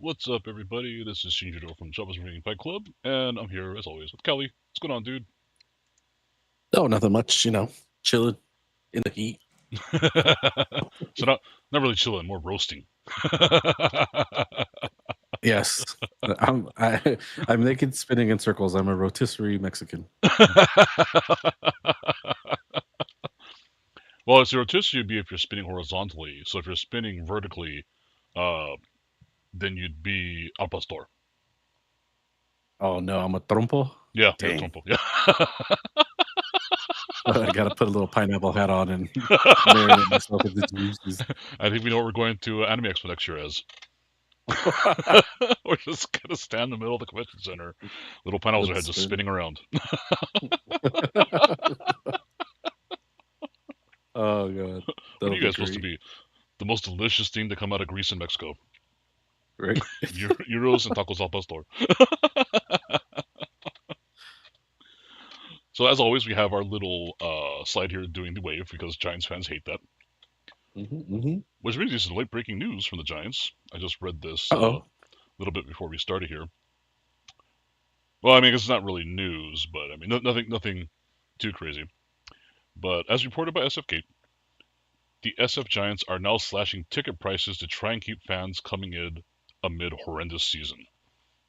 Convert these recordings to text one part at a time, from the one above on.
What's up, everybody? This is Shinjiro from Java's Reading Fight Club, and I'm here, as always, with Kelly. What's going on, dude? Oh, nothing much, chilling in the heat. So not really chilling, more roasting. Yes. I'm naked spinning in circles. I'm a rotisserie Mexican. Well, it's rotisserie would be if you're spinning horizontally. So if you're spinning vertically, uh, then you'd be al pastor. Oh no, I'm a trompo. Yeah, Dang. trompo. Yeah. I gotta put a little pineapple hat on and marinate myself with the juices. I think we know what we're going to Anime Expo next year as. We're just gonna stand in the middle of the convention center, little pineapples are just spinning around. Oh god, What are that'll you be guys supposed to great. be? The most delicious thing to come out of Greece and Mexico. Right? Euros and tacos al pastor. So as always, we have our little slide here doing the wave because Giants fans hate that. Mm-hmm. Which brings us to late breaking news from the Giants. I just read this a Uh-oh. little bit before we started here. Well, I mean, it's not really news, but I mean, nothing too crazy. But as reported by SFK, the SF Giants are now slashing ticket prices to try and keep fans coming in amid horrendous season.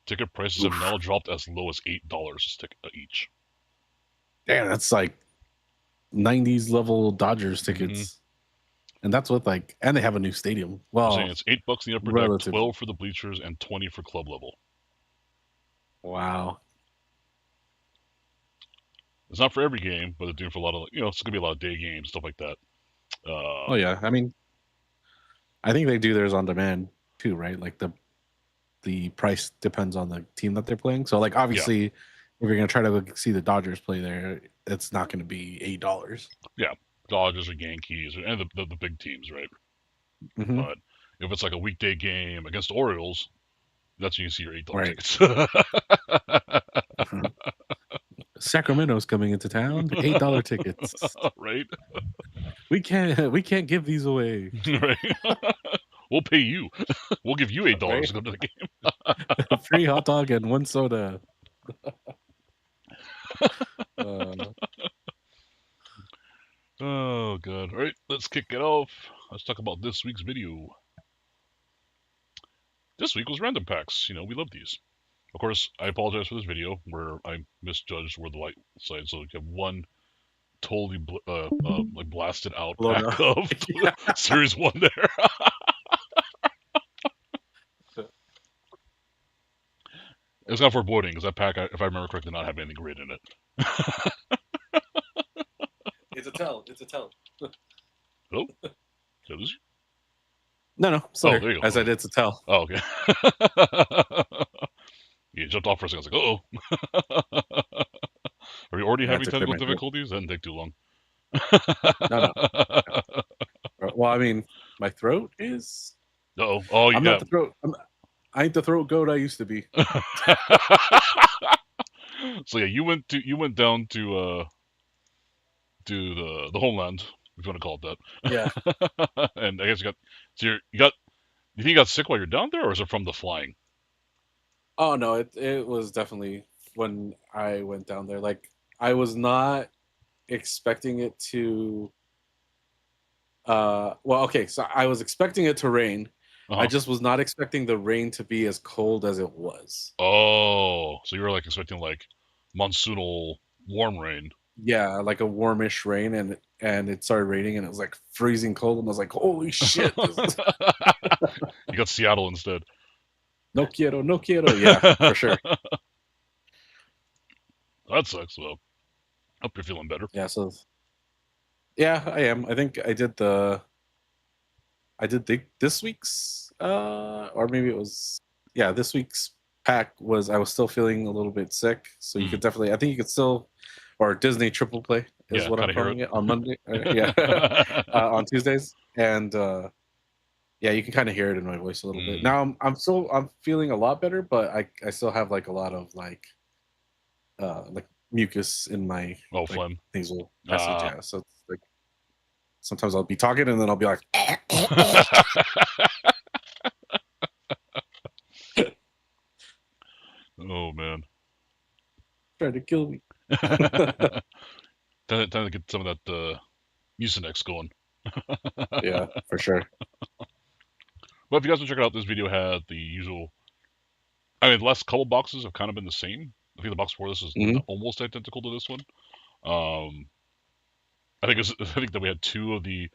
Ticket prices have Oof. now dropped as low as $8 each. Damn, that's like 90s level Dodgers Mm-hmm. tickets. And that's with and they have a new stadium. I'm saying Well, it's $8 in the upper deck, relative. 12 for the bleachers, and 20 for club level. Wow. It's not for every game, but they're doing for a lot of it's gonna be a lot of day games, stuff like that. Oh yeah. I mean, I think they do theirs on demand too, right? Like the price depends on the team that they're playing. So like Yeah, obviously if you're gonna try to go see the Dodgers play there, it's not gonna be $8. yeah, Dodgers or Yankees and the big teams, right? Mm-hmm. But if it's like a weekday game against the Orioles, that's when you see your $8 Right. tickets. Uh-huh. Sacramento's coming into town. $8 tickets. Right? We can't give these away. Right. We'll pay you. We'll give you $8 Right? to go to the game. Free hot dog and one soda. Uh, Oh god. All right, let's kick it off. Let's talk about this week's video. This week was random packs. We love these. Of course, I apologize for this video where I misjudged where the light side. So you have one totally like blasted out blown pack up. of Yeah. Series One there. It's not foreboding because that pack, if I remember correctly, did not have anything great in it. It's a tell. It's a tell. Oh, did I lose you? No, Oh, sorry. there you go. I Okay. said it's a tell. Oh, okay. You jumped off for a second. I was like, oh. Are you already Yeah, I had having to clear technical my throat. difficulties? That didn't take too long. No. Well, I mean, my throat is. Oh, oh I'm not yeah. the throat. I ain't the throat goat I used to be. So yeah, you went down to the homeland, if you want to call it Yeah. that. And I guess you think you got sick while you're down there, or is it from the flying? Oh no, it was definitely when I went down there. Like I was not expecting it to. Well, okay, so I was expecting it to rain. I Uh-huh. just was not expecting the rain to be as cold as it was. Oh, so you were like expecting like monsoonal warm rain. Yeah, like a warmish rain, and it started raining, and it was like freezing cold, and I was like, "Holy shit!" You got Seattle instead. No quiero, no quiero. Yeah, for sure. That sucks. Well, hope you're feeling better. Yeah, so yeah, I am. I think I did this week's or maybe it was this week's pack was I was still feeling a little bit sick, so you Mm. could definitely I think you could still or Disney triple play is Yeah, what I'm kind of hear calling it on Monday. Yeah, it. on Tuesdays, and yeah, you can kind of hear it in my voice a little bit. Mm. Now I'm feeling a lot better, but I still have like a lot of like mucus in my Oh, like phlegm. nasal passage. Ah. Yeah, so it's like sometimes I'll be talking and then I'll be like, man. Trying to kill me. Time to get some of that Mucinex going. Yeah, for sure. But if you guys want to check it out, this video had the usual. I mean, the last couple boxes have kind of been the same. I think the box before this is Hmm. almost identical to this one. Um, I think that we had two of the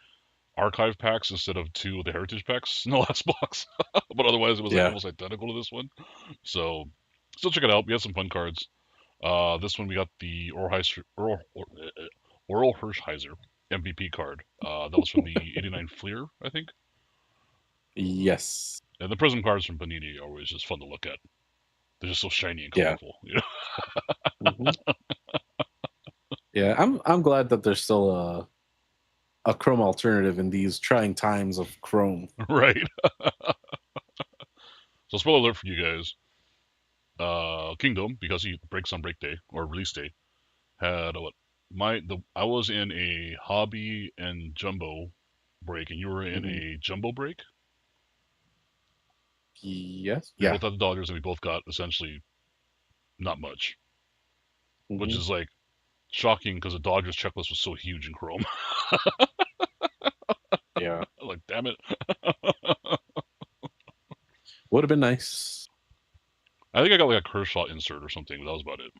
archive packs instead of two of the heritage packs in the last box. But otherwise, it was like Yeah. almost identical to this one. So still check it out. We had some fun cards. This one we got the Oral Hershiser MVP card. That was from the '89 Fleer, I think. Yes. And the Prism cards from Panini are always just fun to look at. They're just so shiny and Yeah. colorful. You know? Hmm. Yeah. I'm glad that there's still a Chrome alternative in these trying times of Chrome. Right. So spoiler alert for you guys. Kingdom, because he breaks on break day or release day, had what I was in a hobby and jumbo break, and you were in Hmm. a jumbo break. Yes. We Yeah. both had the Dodgers, and we both got essentially not much, which Hmm. is like shocking because the Dodgers checklist was so huge in Chrome. Yeah. Like, damn it. Would have been nice. I think I got like a Kershaw insert or something, but that was about it.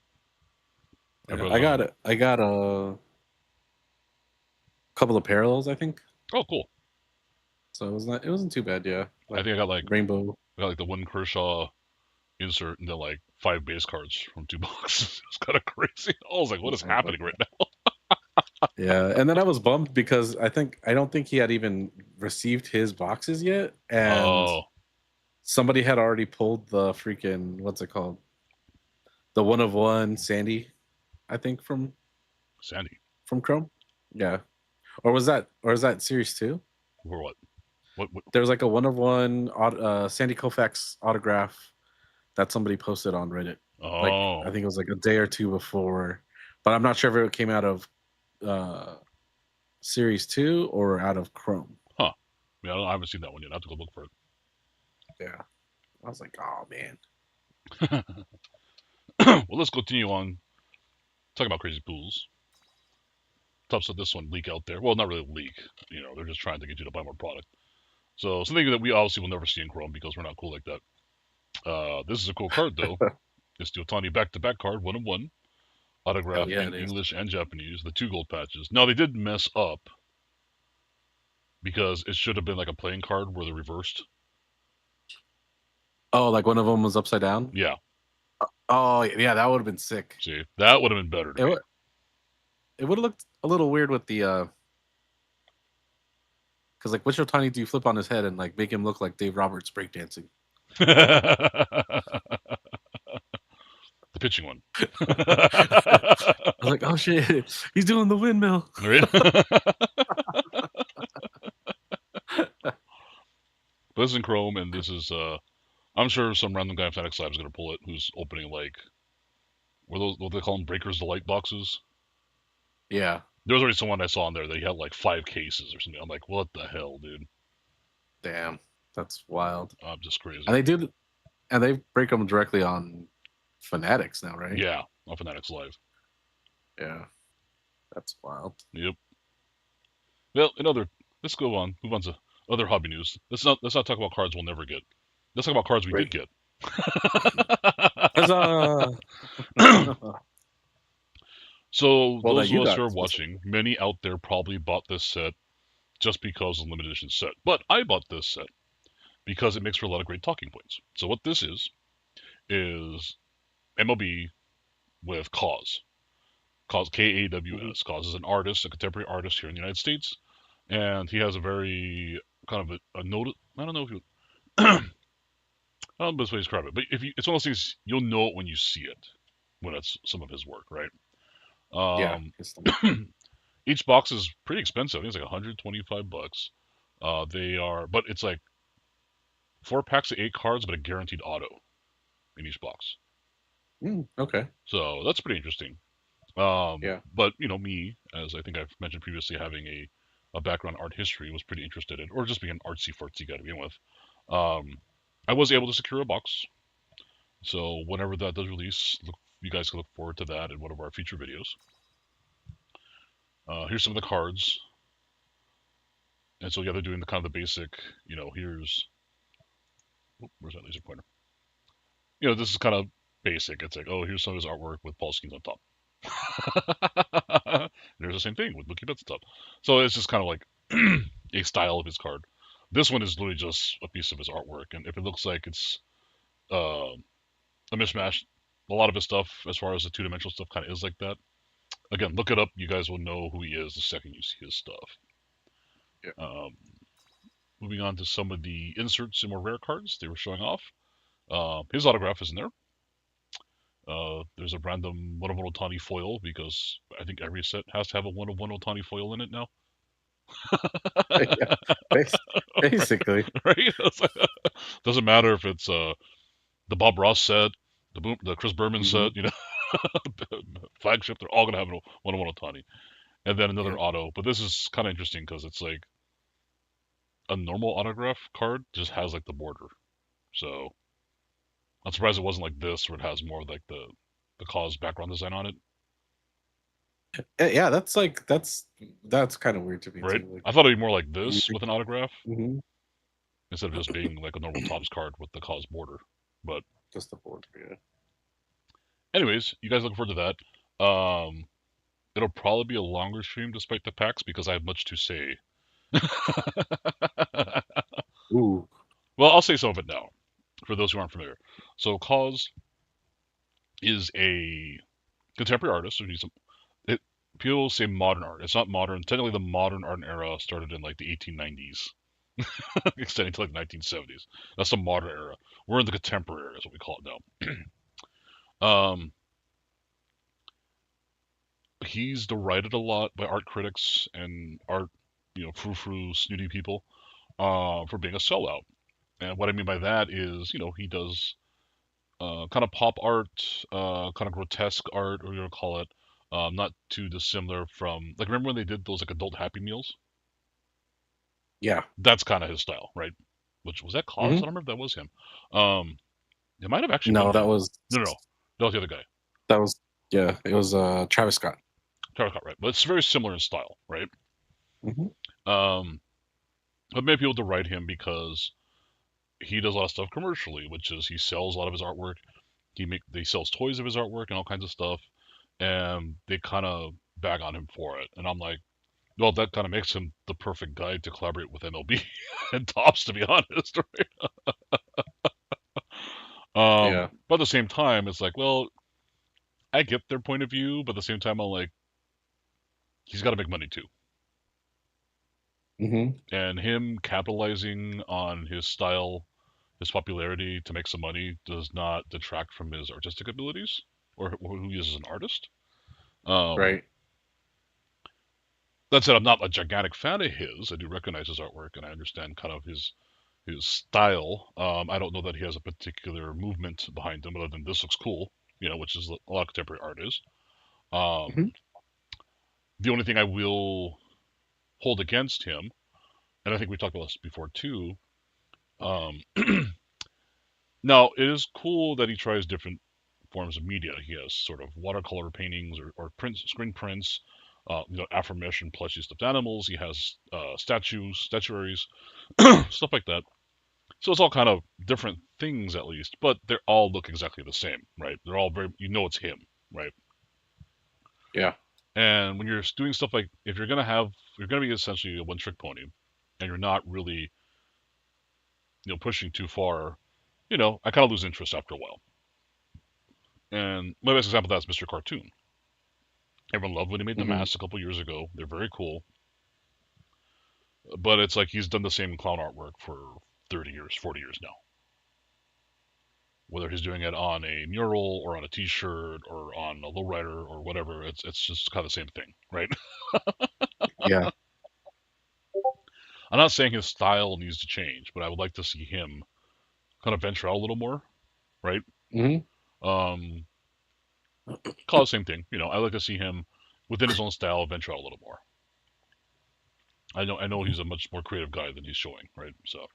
Yeah, But, I got it. I got a couple of parallels, I think. oh, cool. So it wasn't too bad. Yeah, I like think rainbow. I got like the one Kershaw insert and then like 5 base cards from 2 boxes. It's kind of crazy. I was like, what is I was like, happening right now? yeah, and then I was bummed because I don't think he had even received his boxes yet, and Oh, somebody had already pulled the freaking what's it called, the one of one Sandy, I think Sandy. from Chrome. Yeah, or is that series two? For what? What? There was like a one of one Sandy Koufax autograph that somebody posted on Reddit. Like I Oh, think it was like a day or two before, but I'm not sure if it came out of uh, Series Two or out of Chrome. huh. Yeah, I haven't seen that one yet. I have to go look for Yeah, I was like, oh man. it. Well, let's continue on talking about crazy pools. Tough said this one leak out there. Well, not really leak. You know, they're just trying to get you to buy more product. So something that we obviously will never see in Chrome because we're not cool like that. This is a cool card though. It's the Ohtani back-to-back card, one of one, Hell autograph yeah, in it is. English and Japanese. The 2 gold patches. Now they did mess up because it should have been like a playing card where they're reversed. Oh, like one of them was upside down. Yeah, Oh yeah, that would have been sick. see, that would have been better to It me. would it would have looked a little weird with the because like which Otani do you flip on his head and like make him look like Dave Roberts breakdancing? The pitching one. I was like, oh shit, he's doing the windmill. Right? But this is in Chrome, and this is I'm sure some random guy from FedEx Lab is gonna pull it who's opening like what they call them breakers delight boxes. Yeah, There was already someone I saw in there that he had like 5 cases or something. I'm like, what the hell, dude? damn, that's wild. I'm just crazy. And they break them directly on Fanatics now, right? Yeah, on Fanatics Live. Yeah, that's wild. Yep. Well, let's go on. Move on to other hobby news. Let's not talk about cards we'll never get. Let's talk about cards we Great. did get. Huzzah! So Well, that those of you us who got are watching, many out there probably bought this set just because of the limited edition set. But I bought this set because it makes for a lot of great talking points. So what this is MLB with KAWS. KAWS, Mhm. KAWS. KAWS is an artist, a contemporary artist here in the United States, and he has a very kind of a note. I don't know if you. I don't know the best way to describe it, but it's one of those things you'll know it when you see it, when it's some of his work, right? Yeah, Um, it's each box is pretty expensive. I think it's like $125. They are, but it's like 4 packs of 8 cards, but a guaranteed auto in each box. okay. So that's pretty interesting. Yeah. But me, as I think I've mentioned previously, having a background in art history, was pretty interested in, or just being an artsy fartsy guy to begin with. I was able to secure a box. So whenever that does release, you guys can look forward to that in one of our future videos. Here's some of the cards. And so yeah, they're doing the kind of the basic, here's where's that laser pointer? This is kind of basic. It's like, oh, here's some of his artwork with Paul Skeens on top. There's the same thing with Mookie Betts on top. So it's just kind of like a style of his card. This one is literally just a piece of his artwork, and if it looks like it's uh, a mismatch, a lot of his stuff, as far as the two-dimensional stuff, kind of is like that. Again, look it up. You guys will know who he is the second you see his stuff. Yeah. Moving on to some of the inserts and more rare cards they were showing off. His autograph is in there. There's a random 1/1 Ohtani foil because I think every set has to have a 1/1 Ohtani foil in it now. Yeah, basically. Right? Doesn't matter if it's the Bob Ross set, the Chris Berman set, flagship. They're all gonna have a 1/1 Ohtani, and then another auto. But this is kind of interesting because it's like a normal autograph card just has like the border. So I'm surprised it wasn't like this, where it has more of like the KAWS background design on it. Yeah, that's kind of weird to me Right? too. Like, I thought it'd be more like this with an autograph mm-hmm. instead of just being like a normal Topps card with the KAWS border. But just the border, yeah. Anyways, you guys look forward to that. It'll probably be a longer stream despite the packs because I have much to say. Ooh. Well, I'll say some of it now for those who aren't familiar. So KAWS is a contemporary artist. So people say modern art. It's not modern. Technically, the modern art era started in like the 1890s, extending to like the 1970s. That's the modern era. We're in the contemporary era, is what we call it now. He's derided a lot by art critics and art, frou-frou, snooty people, for being a sellout. And what I mean by that is, he does kind of pop art, kind of grotesque art, or you want to call it, not too dissimilar from, like, remember when they did those like adult Happy Meals? Yeah, that's kind of his style, right? Which was that KAWS? I don't remember if that was him. It might have actually been that him. was no, that was the other guy. That was it was Travis Scott. Travis Scott, right? But it's very similar in style, right? Mm-hmm. But many people deride him because he does a lot of stuff commercially, which is he sells a lot of his artwork. He sells toys of his artwork and all kinds of stuff, and they kind of bag on him for it. And I'm like, well, that kind of makes him the perfect guy to collaborate with MLB and Topps, to be honest. Right? But at the same time, it's like, well, I get their point of view, but at the same time, I'm like, he's got to make money too. Mm-hmm. And him capitalizing on his style, his popularity to make some money does not detract from his artistic abilities or who he is as an artist. Right. That said, I'm not a gigantic fan of his. I do recognize his artwork and I understand kind of his style. I don't know that he has a particular movement behind him other than this looks cool, which is a lot of contemporary art is. The only thing I will hold against him, and I think we talked about this before too. Now it is cool that he tries different forms of media. He has sort of watercolor paintings or prints, screen prints, affirmesh and plushy stuffed animals. He has statuaries, stuff like that. So it's all kind of different things at least, but they all look exactly the same, right? They're all very, it's him, right? Yeah. And when you're doing stuff like, if you're gonna be essentially a one-trick pony, and you're not really, pushing too far, I kind of lose interest after a while. And my best example of that is Mr. Cartoon. Everyone loved when he made the masks a couple years ago. They're very cool. But it's like he's done the same clown artwork for 30 years, 40 years now. Whether he's doing it on a mural or on a T-shirt or on a lowrider or whatever, it's just kind of the same thing, right? Yeah. I'm not saying his style needs to change, but I would like to see him kind of venture out a little more, right? Call it the same thing. I like to see him within his own style venture out a little more. I know he's a much more creative guy than he's showing, right? So,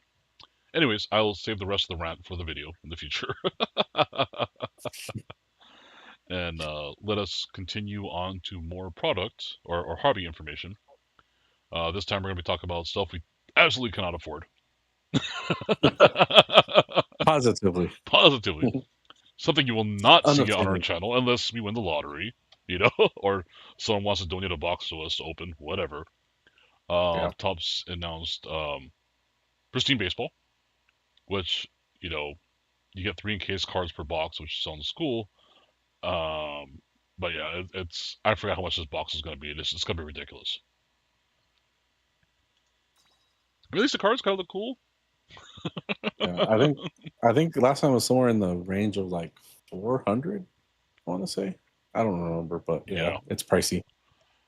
Anyways, I'll save the rest of the rant for the video in the future. And let us continue on to more product or hobby information. This time we're going to be talking about stuff we absolutely cannot afford. Positively. Positively. Something you will not see on our Unaffiliated. channel unless we win the lottery, or someone wants to donate a box to us to open, whatever. Yeah. Topps announced Pristine Baseball, which, you get 3 encased cards per box, which sounds cool. But yeah, it's I forgot how much this box is going to be. It's going to be ridiculous. At least the cards kind of look cool. Yeah. I think last time was somewhere in the range of like 400. I want to say. I don't remember, but yeah, it's pricey.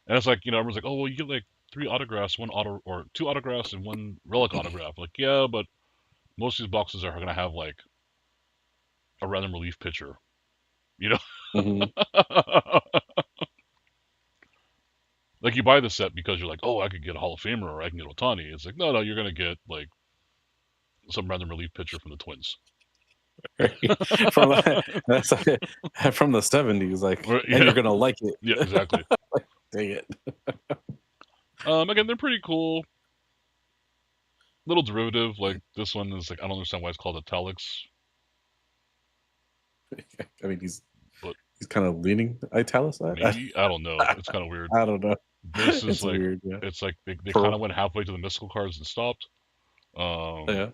And it's like, everyone's like, oh, well, you get like 3 autographs, or 2 autographs and 1 relic autograph. Like, yeah, but most of these boxes are going to have like a random relief pitcher, you know? Mm-hmm. Like, you buy the set because you're like, oh, I could get a Hall of Famer or I can get Ohtani. It's like, no, you're going to get like some random relief pitcher from the Twins. from that's from the 70s, like, Yeah. and you're gonna like it. Yeah, exactly. Dang it. Again, they're pretty cool. Little derivative, like this one is like, I don't understand why it's called italics. I mean, he's kind of leaning italicized. Maybe, I don't know. It's kind of weird. I don't know. This is It's like weird, yeah. It's like they kind of went halfway to the mystical cards and stopped. Yeah.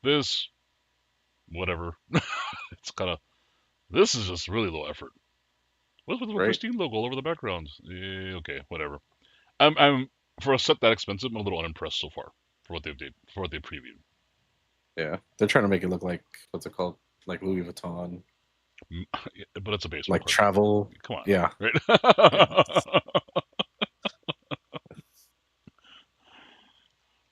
This, whatever. It's kind of, this is just really low effort. What's with the Right. Pristine logo all over the background? Okay, whatever. I'm for a set that expensive, I'm a little unimpressed so far for what they've previewed. Yeah, they're trying to make it look like, what's it called, like Louis Vuitton, But it's a baseball like card. travel. Come on. Yeah. Right?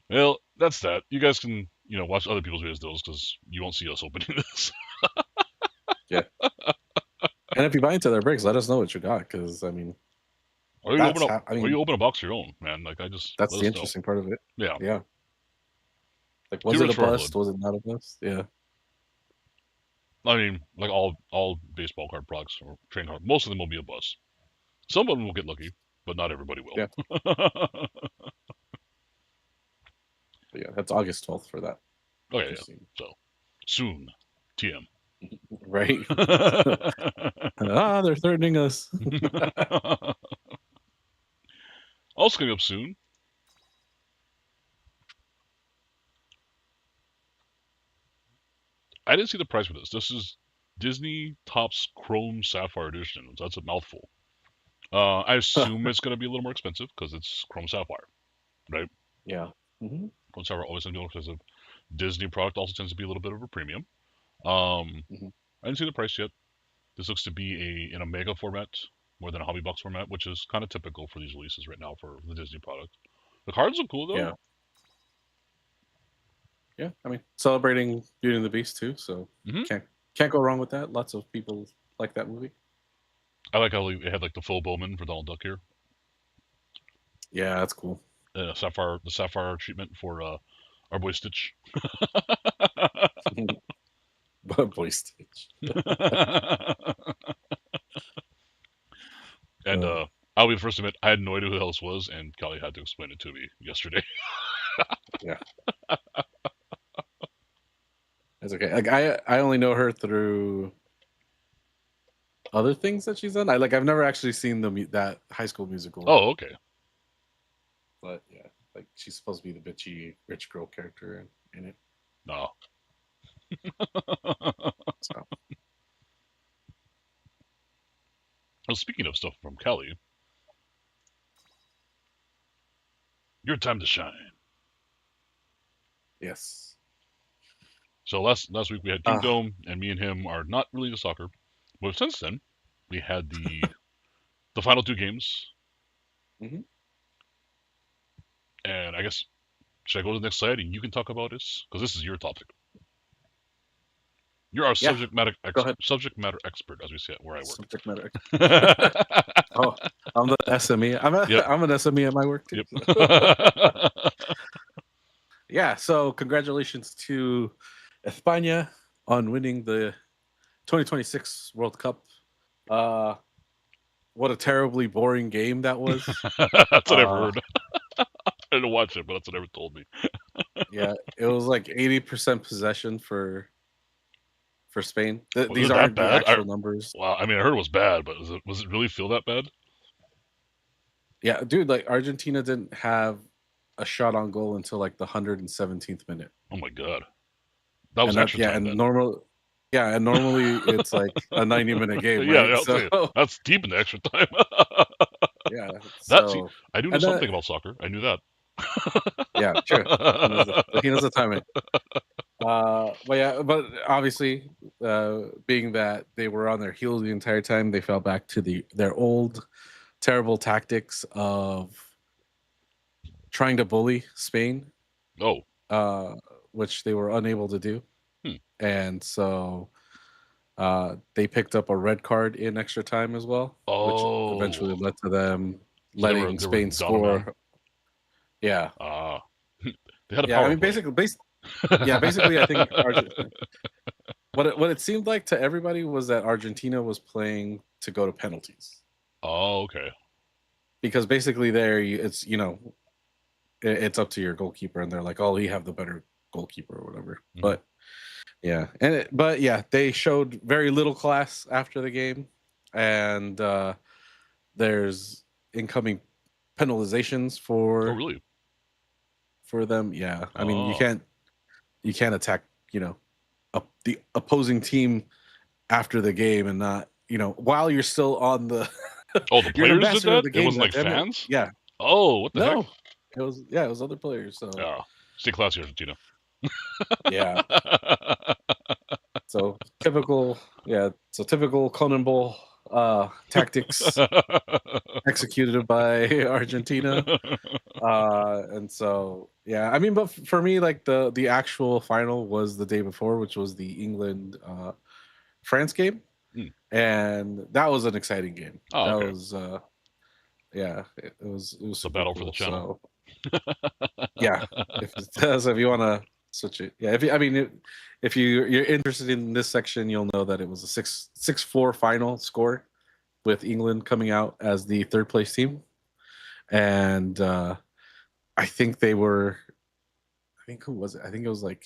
Well, that's that. You guys can, watch other people's videos because you won't see us opening this. Yeah. And if you buy into their breaks, let us know what you got, because I mean, or you open a box of your own, man. Like, that's the interesting part of it. Yeah. Yeah. Like, was it a bust? Was it not a bust? Yeah. I mean, like all baseball card products or trading card, most of them will be a bust. Some of them will get lucky, but not everybody will. Yeah. But yeah, that's August 12th for that. Okay, yeah. So soon, TM. Right. They're threatening us. Also coming up soon. I didn't see the price for this. This is Disney Topps Chrome Sapphire Edition. That's a mouthful. I assume it's going to be a little more expensive because it's Chrome Sapphire, right? Yeah. Mm-hmm. Chrome Sapphire always tends to be more expensive. Disney product also tends to be a little bit of a premium. I didn't see the price yet. This looks to be in a mega format more than a hobby box format, which is kind of typical for these releases right now for the Disney product. The cards look cool though. Yeah. Yeah, I mean, celebrating Beauty and the Beast too, so can't go wrong with that. Lots of people like that movie. I like how it had like the full Bowman for Donald Duck here. Yeah, that's cool. The Sapphire treatment for our boy Stitch. Boy Stitch. And I'll be the first to admit, I had no idea who the hell this was, and Kelly had to explain it to me yesterday. Yeah. That's okay. Like, I only know her through other things that she's done. I've never actually seen that High School Musical. Oh, okay. But yeah, like, she's supposed to be the bitchy rich girl character in it. No. So. Well, speaking of stuff from Kelly, your time to shine. Yes. So last week we had Kingdom, and me and him are not really into soccer. But since then, we had the final 2 games. Mm-hmm. And I guess, should I go to the next slide and you can talk about this? Because this is your topic. You're our subject matter expert, as we say it where I work. Subject matter. Oh, I'm the SME. I'm an SME at my work too. Yep. Yeah, so congratulations to España on winning the 2026 World Cup. What a terribly boring game that was. That's what I've Uh, heard. I didn't watch it, but that's what everyone told me. yeah, it was like 80% possession for Spain. Was These it that aren't the bad? actual numbers. Well, I mean, I heard it was bad, but was it really feel that bad? Yeah, dude, like Argentina didn't have a shot on goal until like the 117th minute. Oh my god, that was And that extra time then. and normally it's like a 90-minute game, Yeah, right? I'll tell you, that's deep in the extra time. Yeah, See, so I do know and something about soccer. I knew that. yeah, true. He knows the timing. But obviously, being that they were on their heels the entire time, they fell back to their old terrible tactics of trying to bully Spain. Oh, Which they were unable to do, hmm. and so they picked up a red card in extra time as well, which eventually led to them letting Spain score. Yeah, they had a yeah. power I mean, play. basically, I think what it seemed like to everybody was that Argentina was playing to go to penalties. Oh, okay. Because basically, it's it's up to your goalkeeper, and they're like, "Oh, you have the better goalkeeper or whatever." Mm-hmm. But yeah, they showed very little class after the game, and there's incoming penalizations for. Oh, really? For them, yeah. I mean, you can't attack, the opposing team after the game and not, while you're still on the. Oh, the players did that? The game, it wasn't like fans? Yeah. Oh, what the heck? It was other players. So yeah, stay classy, Argentina. Yeah. So typical Conan Bowl tactics executed by Argentina. And so I mean, but for me, like the actual final was the day before, which was the England France game. And that was an exciting game. Oh, that okay. was it was the battle for the channel. So, yeah, if you want to switch it, if you're interested in this section, you'll know that it was a 6-4 final score with England coming out as the third place team. And I think who was it? I think it was like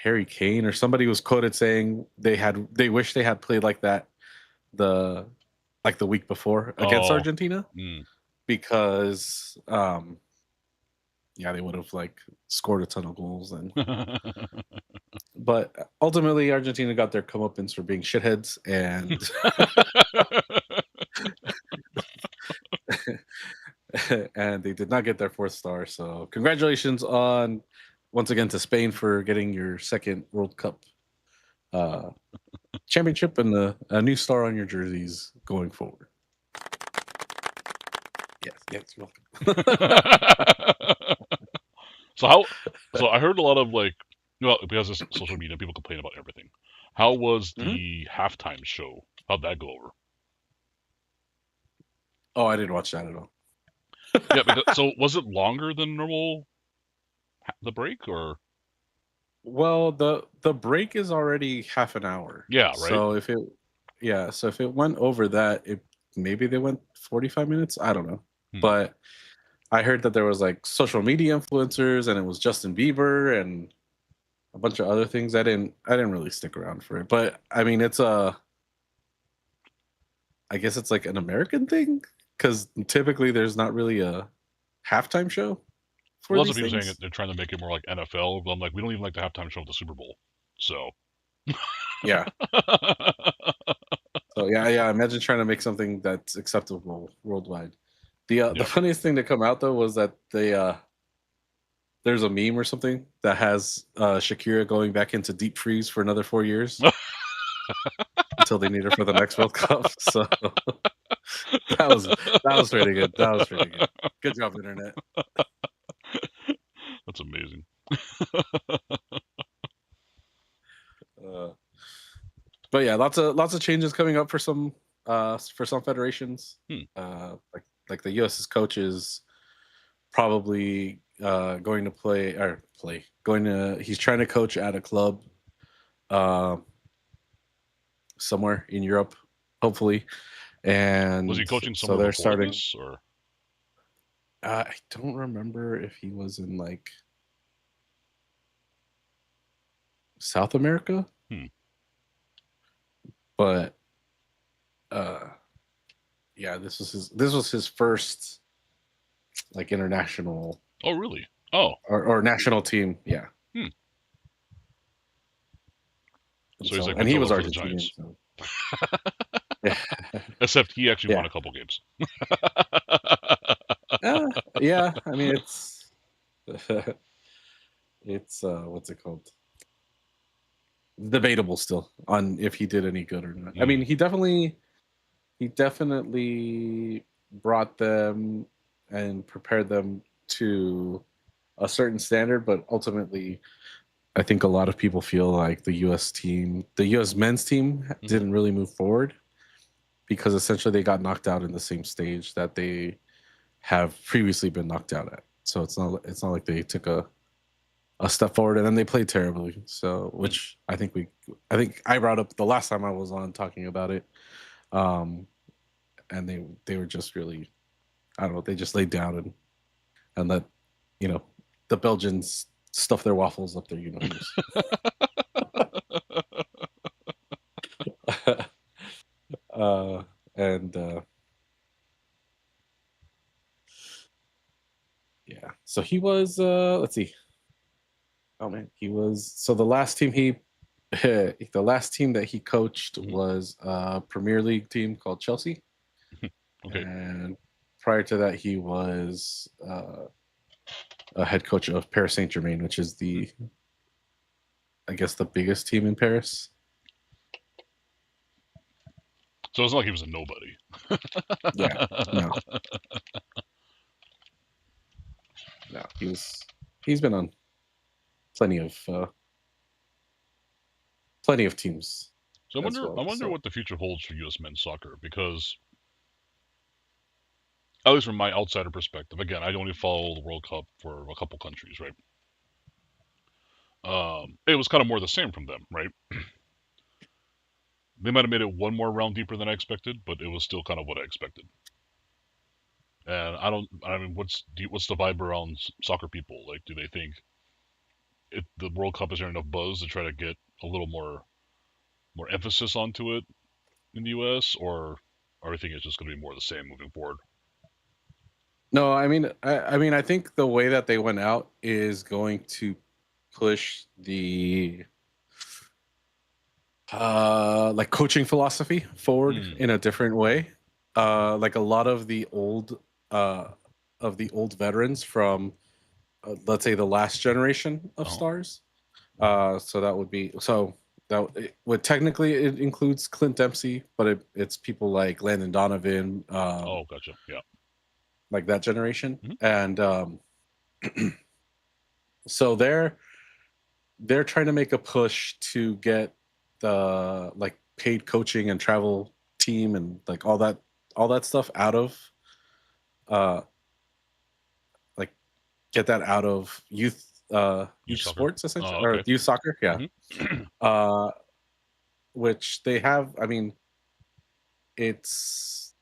Harry Kane or somebody was quoted saying they wish they had played like that the week before against Argentina, because they would have like scored a ton of goals. And but ultimately Argentina got their comeuppance for being shitheads, and and they did not get their fourth star. So congratulations once again to Spain for getting your second World Cup championship and a new star on your jerseys going forward. Yes, you're welcome. So I heard a lot of because of social media, people complain about everything. How was the halftime show? How'd that go over? Oh, I didn't watch that at all. Yeah, so was it longer than normal, the break, or? Well, the break is already half an hour. Yeah, right. So if it went over that, maybe they went 45 minutes. I don't know, but I heard that there was like social media influencers, and it was Justin Bieber and a bunch of other things. I didn't really stick around for it, but I mean, I guess it's like an American thing, because typically there's not really a halftime show. Lots of people saying they're trying to make it more like NFL, but I'm like, we don't even like the halftime show of the Super Bowl. So yeah. So yeah. Imagine trying to make something that's acceptable worldwide. The funniest thing to come out though was that there's a meme or something that has Shakira going back into deep freeze for another 4 years until they need her for the next World Cup. So that was pretty good. That was pretty good. Good job, internet. That's amazing. But yeah, lots of changes coming up for some federations. Like the US's coach is probably going to he's trying to coach at a club uh, somewhere in Europe, hopefully. Was he And coaching so somewhere they're before starting. this, or I don't remember if he was in like South America, Hmm. but yeah, this was his first like international Oh, really? Oh, or national team. Yeah. hmm. And So he's so, like and he was Vitello for the Argentinian. Giants. So yeah, Except he actually won yeah, a couple games. yeah. I mean, it's what's it called? Debatable still on if he did any good or not. I mean, Mm. he definitely brought them and prepared them to a certain standard, but ultimately I think a lot of people feel like the US men's team Hmm. didn't really move forward because essentially they got knocked out in the same stage that they have previously been knocked out at. So it's not like they took a step forward and then they played terribly. So Mm. which I think I brought up the last time I was on talking about it. Um and they were just really, I don't know, they just laid down and let, you know, the Belgians stuff their waffles up their nose. uh and yeah. So he was let's see. Oh man, he was so the last team he the last team that he coached Hmm. was a Premier League team called Chelsea. Okay. And prior to that he was a head coach of Paris Saint-Germain, which is the, I guess, the biggest team in Paris. So it's not like he was a nobody. Yeah. No. No. He's been on plenty of plenty of teams So as I well. wonder So what the future holds for U.S. men's soccer, because at least from my outsider perspective, again, I only follow the World Cup for a couple countries, right? It was kind of more the same from them, right? They might have made it one more round deeper than I expected, but it was still kind of what I expected. And I mean, what's the vibe around soccer people? Like, do they think the World Cup is there enough buzz to try to get a little more emphasis onto it in the U.S., or everything is just going to be more the same moving forward? no, I mean I think the way that they went out is going to push the like coaching philosophy forward Hmm. in a different way. Like a lot uh of the old veterans from let's say the last generation of Oh. stars. So that would be so that it would technically it includes Clint Dempsey, but it's people like Landon Donovan, Oh, gotcha. Yeah. like that generation, Hmm. and so they're trying to make a push to get the like paid coaching and travel team and like all that stuff out of uh like get that out of Youth youth soccer. sports essentially Oh, or okay. youth soccer, yeah. Hmm. uh which they have. I mean, it's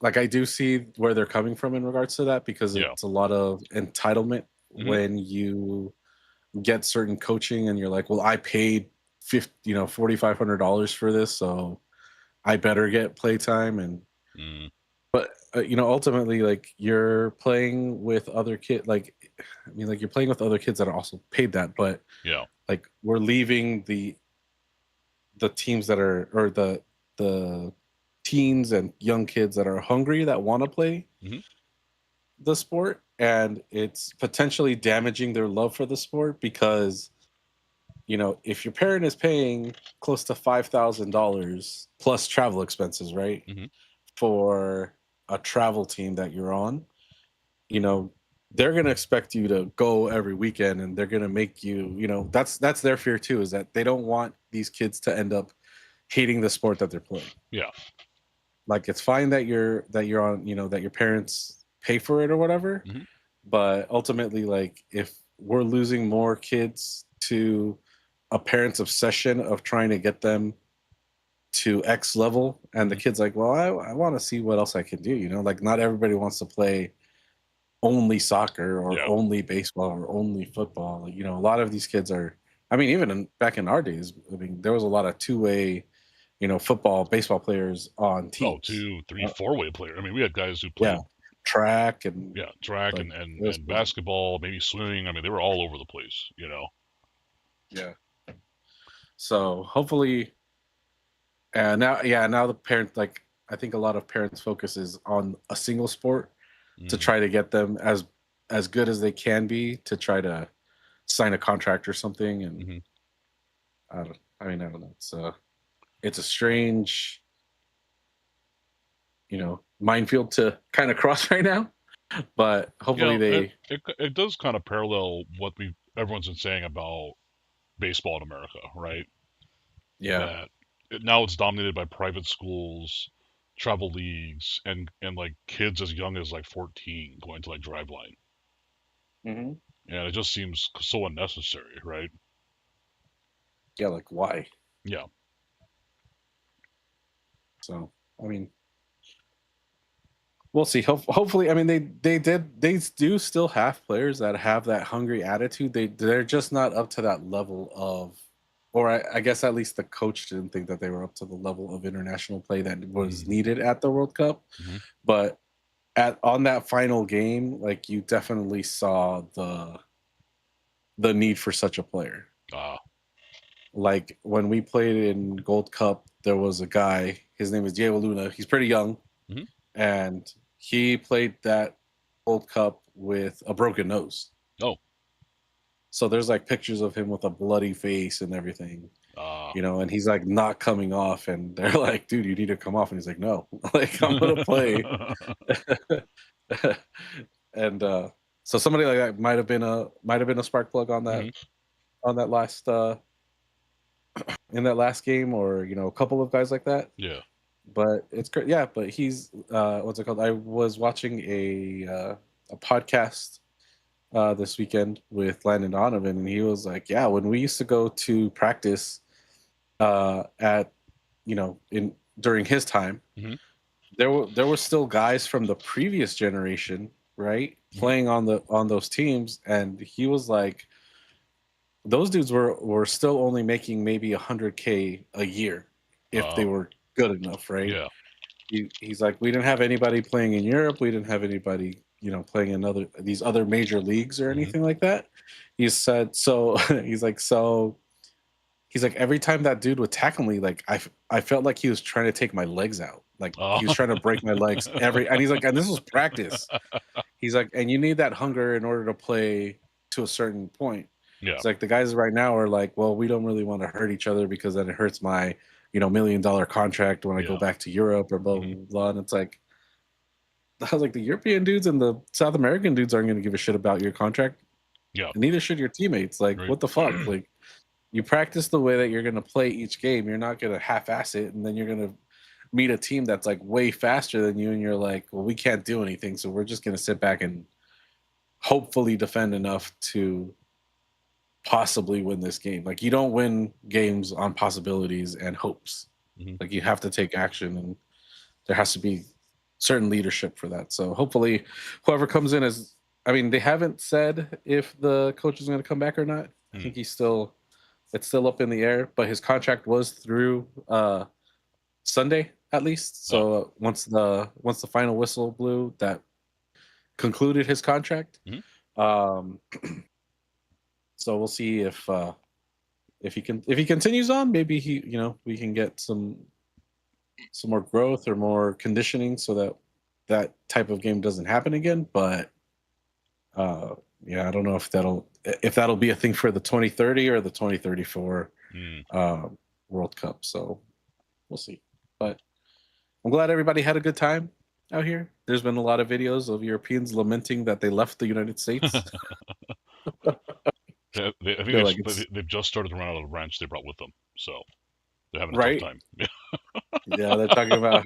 like I do see where they're coming from in regards to that because Yeah. it's a lot of entitlement Hmm. when you get certain coaching and you're like, well, I paid $4,500 for this, so I better get playtime. And Mm. but ultimately, like you're playing with other kid, like I mean, like you're playing with other kids that are also paid that, but Yeah. like we're leaving the teams that are or the teens and young kids that are hungry that want to play Hmm. the sport, and it's potentially damaging their love for the sport because if your parent is paying close to $5,000 plus travel expenses, right, Hmm. for a travel team that you're on, you know they're going to expect you to go every weekend, and they're going to make you, that's their fear too, is that they don't want these kids to end up hating the sport that they're playing. Yeah. Like it's fine that you're on, that your parents pay for it or whatever. Hmm. But ultimately, like if we're losing more kids to a parent's obsession of trying to get them to X level, and the Hmm. kid's like, well, I want to see what else I can do. Like not everybody wants to play only soccer or Yeah. only baseball or only football. Like, a lot of these kids are. I mean, even back in our days, I mean, there was a lot of two-way, football, baseball players on Oh, teams. two, three, Uh, four-way player. I mean, we had guys who yeah, played, track and yeah, track like and it was and crazy. basketball, maybe swimming. I mean, they were all over the place. Yeah. So hopefully, and now, yeah, now the parent, like I think a lot of parents focus is on a single sport to Hmm. try to get them as good as they can be to try to sign a contract or something. And Hmm. I don't know. It's a strange, minefield to kind of cross right now. But hopefully Yeah, it, they, it it does kind of parallel what everyone's been saying about baseball in America, right? yeah. That now it's dominated by private schools, travel leagues, and like kids as young as like 14 going to like driveline, Hmm. and it just seems so unnecessary, right? Yeah, like why? Yeah. So I mean, we'll see. Hopefully, I mean, they do still have players that have that hungry attitude. They're just not up to that level of, or I guess at least the coach didn't think that they were up to the level of international play that was Mm-hmm. needed at the World Cup. But at on that final game, like you definitely saw the need for such a player. Ah. Like when we played in Gold Cup, there was a guy. His name is Diego Luna. He's pretty young, Hmm. and he played that Gold Cup with a broken nose. Oh. So there's like pictures of him with a bloody face and everything, Ah. and he's like not coming off, and they're like, "Dude, you need to come off," and he's like, "No, like I'm gonna play." And so somebody like that might have been a spark plug on that Hmm. last in that last game, or a couple of guys like that. Yeah. But it's great. Yeah, but he's what's it called? I was watching a podcast this weekend with Landon Donovan, and he was like, "Yeah, when we used to go to practice at in during his time, Hmm. there were still guys from the previous generation, right, Hmm. playing on those teams, and he was like, those dudes were still only making maybe 100K a year if they Oh. were good enough, right?" Yeah. He's like, we didn't have anybody playing in Europe. We didn't have anybody, playing in these other major leagues or Hmm. anything like that. He said, so he's like, every time that dude would tackle me, like I felt like he was trying to take my legs out. Like Oh. he was trying to break my legs and he's like, and this was practice. He's like, and you need that hunger in order to play to a certain point. Yeah. It's like the guys right now are like, well, we don't really want to hurt each other because then it hurts my, $1 million contract when I go Yeah. back to Europe or blah Hmm. blah blah. And it's like, I was like, the European dudes and the South American dudes aren't going to give a shit about your contract, Yeah. and neither should your teammates. Like, Right. what the fuck? Like, you practice the way that you're going to play each game. You're not going to half-ass it, and then you're going to meet a team that's like way faster than you, and you're like, well, we can't do anything, so we're just going to sit back and hopefully defend enough to possibly win this game. Like, you don't win games on possibilities and hopes. Hmm. Like, you have to take action, and there has to be certain leadership for that. So hopefully, whoever comes in is. I mean, they haven't said if the coach is going to come back or not. I Hmm. think it's still up in the air. But his contract was through Sunday at least. Oh. So once the final whistle blew, that concluded his contract. Hmm. Um, so we'll see if he continues on. Maybe we can get some more growth or more conditioning so that that type of game doesn't happen again. But uh, yeah, I don't know if that'll be a thing for the 2030 or the 2034 Mm. World Cup. So we'll see. But I'm glad everybody had a good time out here. There's been a lot of videos of Europeans lamenting that they left the United States. I think They're like, it's they've just started to run out of the wrench they brought with them, so they're having a tough right. time. Yeah. Yeah, they're talking about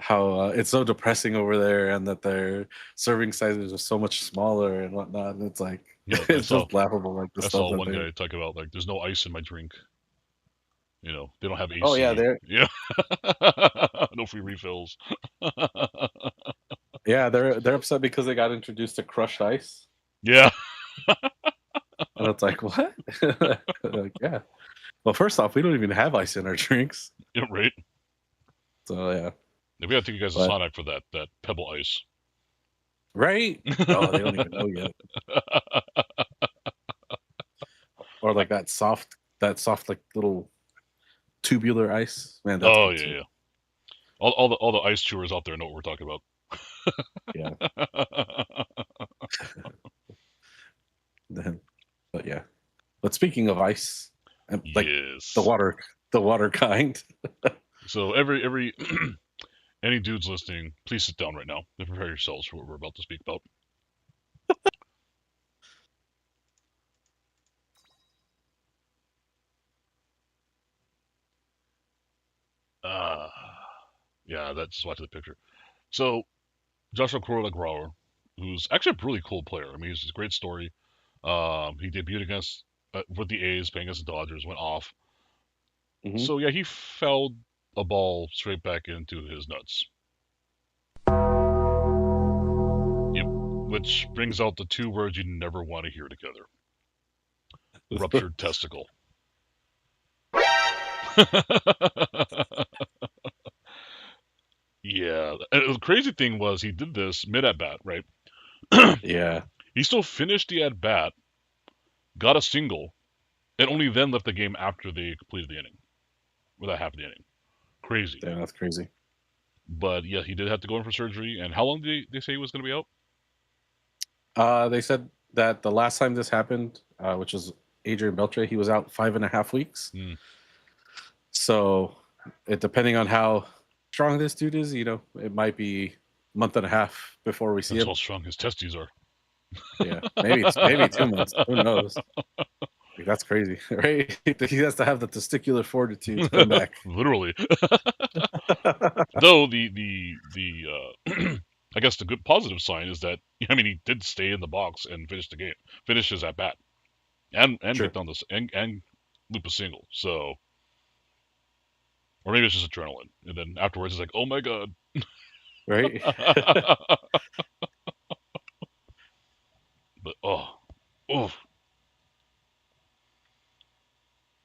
how it's so depressing over there, and that their serving sizes are so much smaller and whatnot. And it's like Yeah, it's just laughable, like the I stuff saw that one they. guy talk about like there's no ice in my drink. They don't have Oh yeah, AC. they're Yeah, no free refills. they're upset because they got introduced to crushed ice, Yeah, and it's like what? Like yeah. Well, first off, we don't even have ice in our drinks, yeah, right. so yeah. We gotta take you guys to But Sonic for that pebble ice. right? Oh, they don't even know yet. Or like that soft like little tubular ice. Man, that's Oh good yeah, too. yeah. All the ice chewers out there know what we're talking about. Yeah. Then, but yeah. But speaking of ice, and like the Yes. water kind. So every any dudes listening, please sit down right now and prepare yourselves for what we're about to speak about. Uh, yeah, that's watch the picture. So Joshua Kuroda-Grauer, who's actually a really cool player. I mean, he's a great story. He debuted against with the A's, playing against the Dodgers, went off. Hmm. So yeah, he fouled a ball straight back into his nuts. Yep, which brings out the two words you never want to hear together: ruptured testicle. Yeah, and the crazy thing was he did this mid at bat, right? Yeah. He still finished the at bat, got a single, and only then left the game after they completed the inning, or that half of the inning. Crazy. Damn, that's crazy. But yeah, he did have to go in for surgery. And how long did they say he was going to be out? They said that the last time this happened, which was Adrian Beltre, he was out 5.5 weeks. Hmm. So, it depending on how strong this dude is, it might be a month and a half before we see That's him. how strong his testes are. Yeah, maybe 2 months. Who knows? Like, that's crazy, right? He has to have the testicular fortitude to come back. Literally. Though the I guess the good positive sign is that I mean he did stay in the box and finish the game, finish his at bat, and get Sure. down this and loop a single. So, or maybe it's just adrenaline, and then afterwards it's like, oh my god. Right. But oh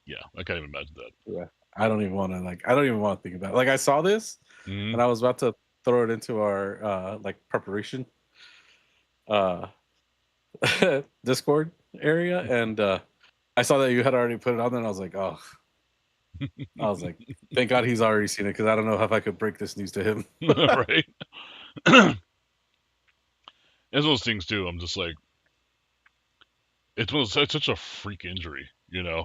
yeah, I can't even imagine that. Yeah. I don't even want to think about it. Like I saw this Mm, and I was about to throw it into our like preparation uh Discord area, and I saw that you had already put it on there, and I was like, thank God he's already seen it, because I don't know if I could break this news to him. right. It's those things too. I'm just like, it's such a freak injury, Yeah,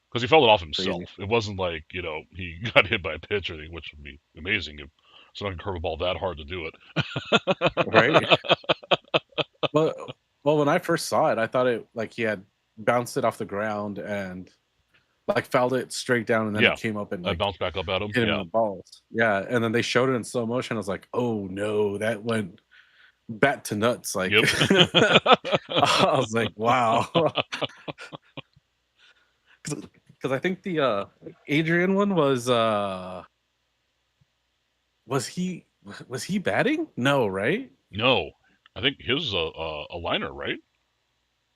because he felt it off crazy. himself. It wasn't like he got hit by a pitch or anything, which would be amazing if someone can curve a ball that hard to do Right. it. Well, when I first saw it, I thought it like he had bounced it off the ground and like fouled it straight down, and then Yeah, it came up and I like bounced back up at him. hit him in Yeah. the balls. Yeah, and then they showed it in slow motion. I was like, oh no, that went bat to nuts. Like Yep. I was like, wow. Because I think the Adrian one was he batting? No, right? No, I think his is a liner, right?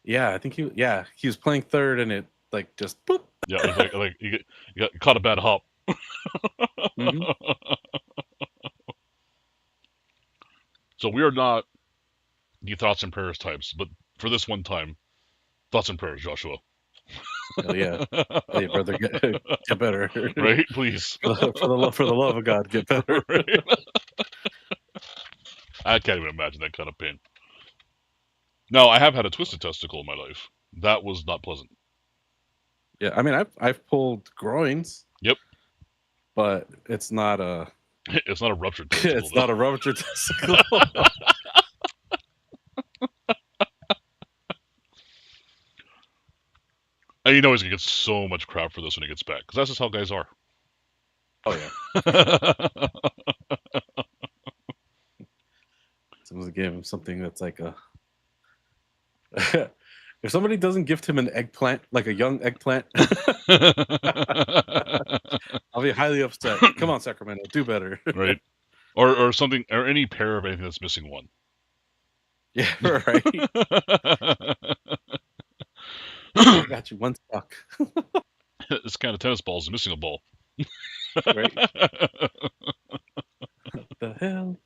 Yeah, I think he was playing third, and it like just boop. Yeah, it was like you got caught a bad hop. Hmm. So we are not the thoughts and prayers types, but for this one time, thoughts and prayers, Joshua. Hell yeah, brother, get better. Right, please. For the love of God, get better. Right? I can't even imagine that kind of pain. Now, I have had a twisted testicle in my life. That was not pleasant. Yeah, I mean, I've pulled groins, Yep. but it's not a It's not a ruptured testicle, it's though. not a ruptured testicle. And you know he's going to get so much crap for this when he gets back, because that's just how guys are. Oh yeah. Someone's give him something that's like a. If somebody doesn't gift him an eggplant, like a young eggplant, I'll be highly upset. Come on, Sacramento, do better. Right? Or something, or any pair of anything that's missing one. Yeah, right. I got you one stock. This kind of tennis ball is missing a ball. Right? What the hell?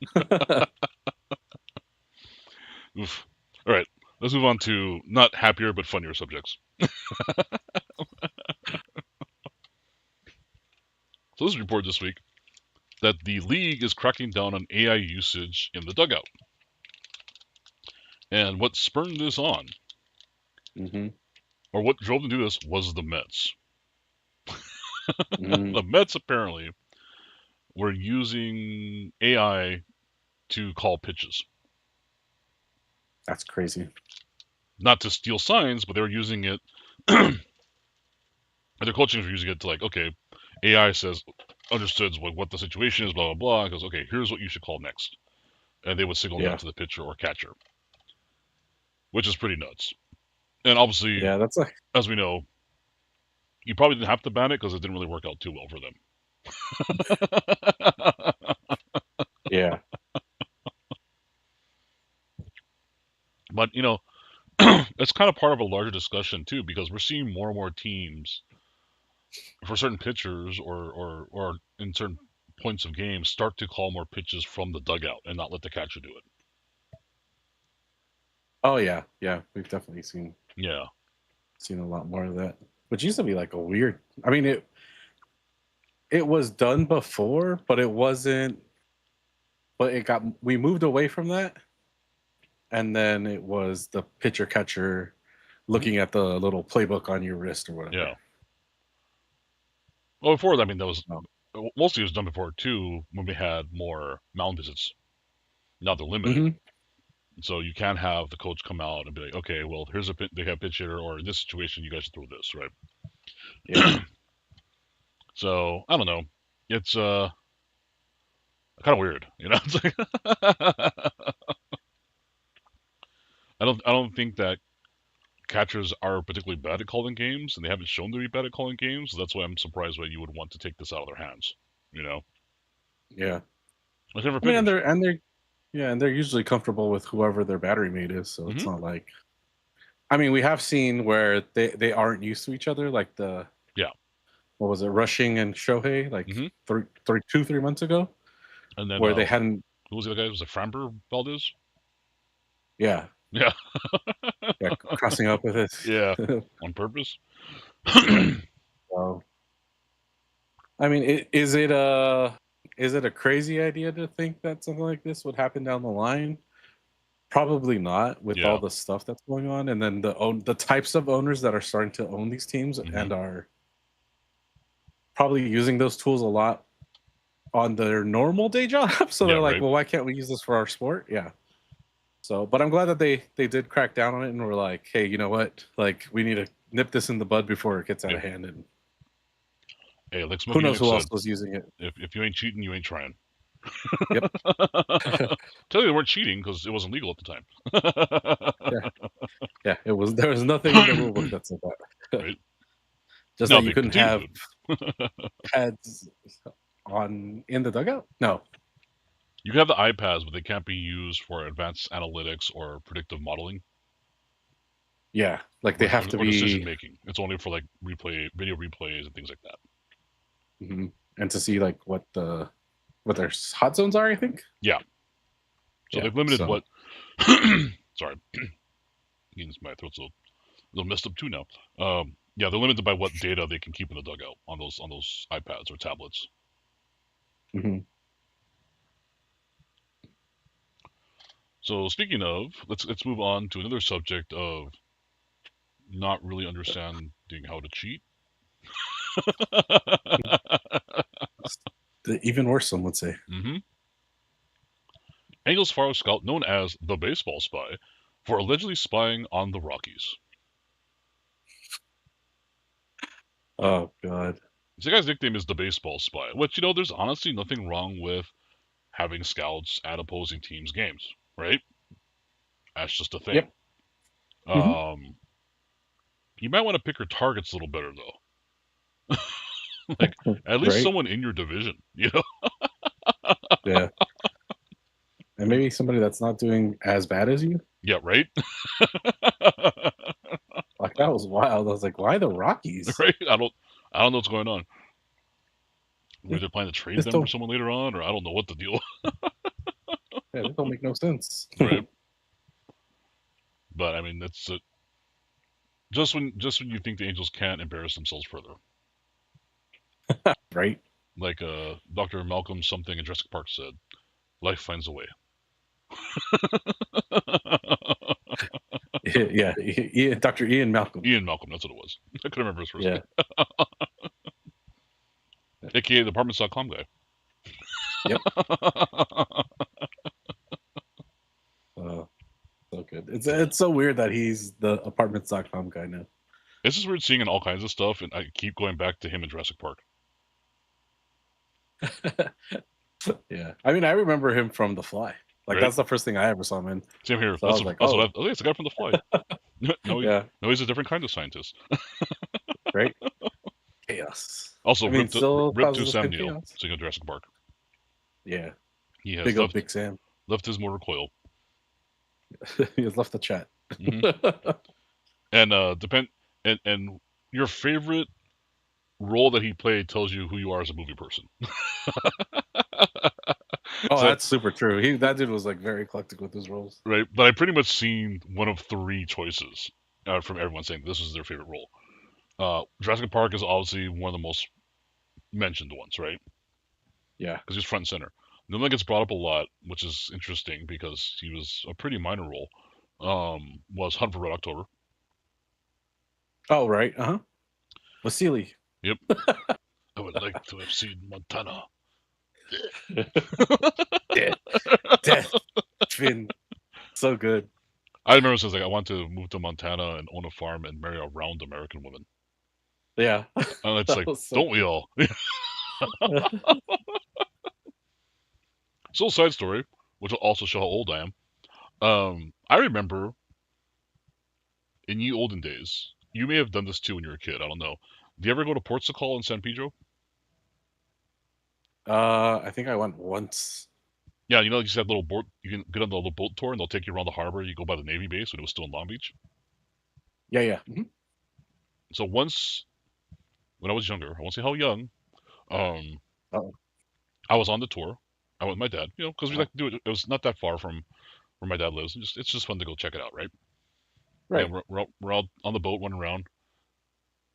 Oof. All right, let's move on to not happier but funnier subjects. So this report this week that the league is cracking down on AI usage in the dugout. And what spurred this on, or what drove them to do this, was the Mets. The Mets apparently were using AI to call pitches. That's crazy. Not to steal signs, but they were using it. Their coaching was using it to like, okay, AI says, understood what the situation is, blah, blah, blah. Goes, okay, here's what you should call next. And they would signal that to the pitcher or catcher, which is pretty nuts. And obviously, yeah, that's like, as we know, you probably didn't have to ban it because it didn't really work out too well for them. Yeah. But, it's kind of part of a larger discussion too, because we're seeing more and more teams for certain pitchers or in certain points of games start to call more pitches from the dugout and not let the catcher do it. Oh yeah, yeah, we've definitely seen a lot more of that. Which used to be like a weird. I mean, it was done before, but it wasn't. But we moved away from that, and then it was the pitcher catcher looking at the little playbook on your wrist or whatever. Yeah. Well, before that, I mean, that was mostly it was done before too when we had more mound visits. Now they're limited. So you can't have the coach come out and be like, okay, well, here's they have pitch hitter, or in this situation, you guys throw this, right? Yeah. So I don't know. It's kind of weird, It's like I don't think that catchers are particularly bad at calling games, and they haven't shown to be bad at calling games. So that's why I'm surprised why you would want to take this out of their hands, Yeah. Like never I mean, and they're usually comfortable with whoever their battery mate is, so it's not like. I mean, we have seen where they aren't used to each other, like the what was it, Rushing and Shohei, like 3 months ago, and then where they hadn't. Who was the other guy? Was it Framber Valdez? Yeah. Yeah. Crossing up with it. Yeah, on purpose. So, I mean, is it a crazy idea to think that something like this would happen down the line? Probably not, with all the stuff that's going on, and then the types of owners that are starting to own these teams and are probably using those tools a lot on their normal day job. So they're like, well, why can't we use this for our sport? Yeah. So, but I'm glad that they did crack down on it and were like, hey, you know what? Like, we need to nip this in the bud before it gets out of hand. And hey, like who knows who else was using it? If you ain't cheating, you ain't trying. Yep. Tell you they weren't cheating because it wasn't legal at the time. Yeah, it was. There was nothing in the rule book that said that. Right. Just that you couldn't have pads in the dugout. No. You can have the iPads, but they can't be used for advanced analytics or predictive modeling. Yeah, like they have to be decision making. It's only for like video replays and things like that. And to see like what their hot zones are, I think. Yeah. So they've limited what. Sorry, means my throat's a little messed up too now. Yeah, they're limited by what data they can keep in the dugout on those iPads or tablets. So speaking of, let's move on to another subject of not really understanding how to cheat. Even worse, some would say. Angels faro scout known as the Baseball Spy for allegedly spying on the Rockies. Oh God! This guy's nickname is the Baseball Spy, which, there's honestly nothing wrong with having scouts at opposing teams' games, right? That's just a thing. Yep. Mm-hmm. You might want to pick your targets a little better, though. Like, at least Right. someone in your division, Yeah. And maybe somebody that's not doing as bad as you. Yeah, right? Like, that was wild. I was like, why the Rockies? Right? I don't know what's going on. Were they planning to trade This them for don't, someone later on, or I don't know what the deal. yeah, this don't make no sense. Right? But I mean, that's just when you think the Angels can't embarrass themselves further. Right. Like Dr. Malcolm something in Jurassic Park said, life finds a way. Yeah. Dr. Ian Malcolm. Ian Malcolm, that's what it was. I couldn't remember his first Yeah. name. AKA the apartments.com guy. Yep. So good. It's so weird that he's the apartments.com guy now. It's just weird seeing in all kinds of stuff, and I keep going back to him in Jurassic Park. Yeah. I mean, I remember him from The Fly. Like, Right? that's the first thing I ever saw him in. Same here. So I was like, oh. It's the guy from The Fly. Yeah. No, he's a different kind of scientist. Right? Chaos. Also, I mean, ripped still to causes Sam the Neill, chaos. seeing Jurassic Park. Yeah. He has Big old Big Sam. left his motor coil. He has left the chat. Mhm. And and your favorite role that he played tells you who you are as a movie person. Oh, So- that's super true. That dude was like very eclectic with his roles. right? But I pretty much seen one of three choices from everyone saying this is their favorite role. Jurassic Park is obviously one of the most mentioned ones, right? Yeah. Because he's front and center. The one that gets brought up a lot, which is interesting because he was a pretty minor role, was Hunt for Red October. Oh, right. Vasily. Yep. I would like to have seen Montana. Death. Finn. So good. I remember since like I want to move to Montana and own a farm and marry a round American woman. Yeah. And it's That like, was so don't we all? So, side story, which will also show how old I am. I remember in ye olden days, you may have done this too when you were a kid. I don't know. Do you ever go to Portugal in San Pedro? I think I went once. Yeah, you just have little boat. You can get on the little boat tour, and they'll take you around the harbor. You go by the Navy base when it was still in Long Beach. Yeah. Mhm. So once, when I was younger, I won't say how young, um, Uh-oh. I was on the tour. I went with my dad, because we like to do it. It was not that far from where my dad lives. It's just fun to go check it out, right? Right. And we're all on the boat running around,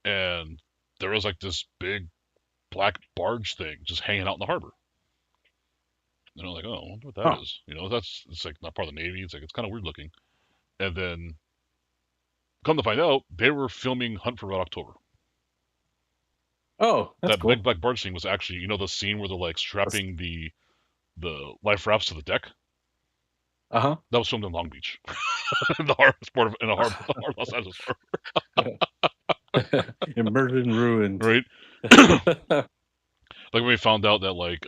and there was like this big black barge thing just hanging out in the harbor. And I'm like, oh, I wonder what that is. It's like not part of the Navy. It's like it's kind of weird looking. And then come to find out, they were filming Hunt for Red October. Oh, that's That cool. big black barge thing was actually, the scene where they're like strapping the life rafts to the deck. Uh-huh. That was filmed in Long Beach, in the harbor, in the harbor, Los Angeles harbor. Murdered and ruined. Right? Like when we found out that like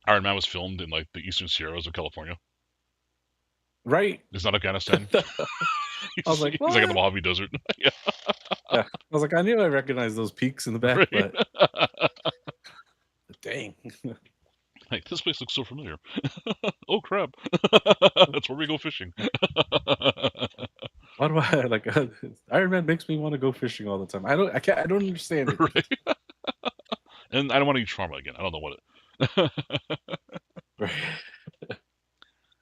Iron Man was filmed in like the Eastern Sierras of California. Right. It's not Afghanistan. I was like, he's like in the what? Mojave Desert. Yeah. Yeah. I was like, I knew I recognized those peaks in the back, Right. but dang. Like this place looks so familiar. Oh crap! That's where we go fishing. Why do I like Iron Man makes me want to go fishing all the time? I don't understand it. Right? And I don't want to eat shawarma again. I don't know what it. Right.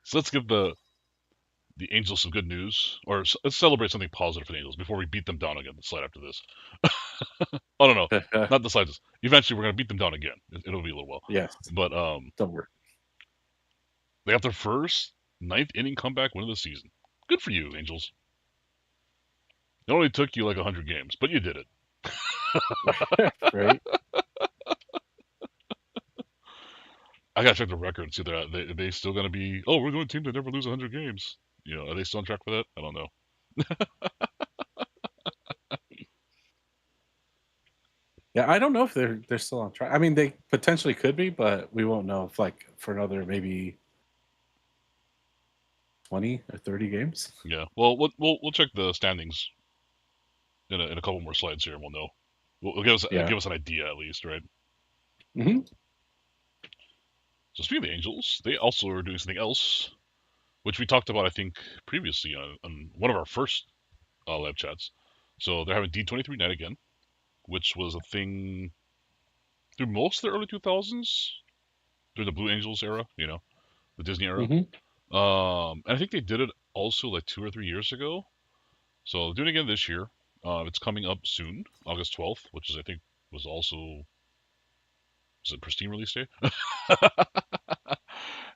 So let's give the Angels some good news, or let's celebrate something positive for the Angels before we beat them down again. The slide after this. Oh no, not the slide. Eventually, we're gonna beat them down again. It'll be a little while. Yes. But Don't worry. they got their first ninth inning comeback win of the season. Good for you, Angels. It only took you like 100 games, but you did it. Right. I gotta check the record and see if they still gonna be. Oh, we're going to team that never lose 100 games. Are they still on track for that? I don't know. Yeah, I don't know if they're still on track. I mean, they potentially could be, but we won't know if like for another maybe 20 or 30 games. Yeah. Well, we'll check the standings in a couple more slides here, and we'll know. We'll Yeah. give us an idea at least, right? Hmm. So speaking of the Angels, they also are doing something else, which we talked about, I think, previously on one of our first live chats. So they're having D23 Night again, which was a thing through most of the early 2000s, through the Blue Angels era, the Disney era. Hmm. And I think they did it also like 2 or 3 years ago. So they're doing it again this year. It's coming up soon, August 12th, which is I think was also was it Pristine release day?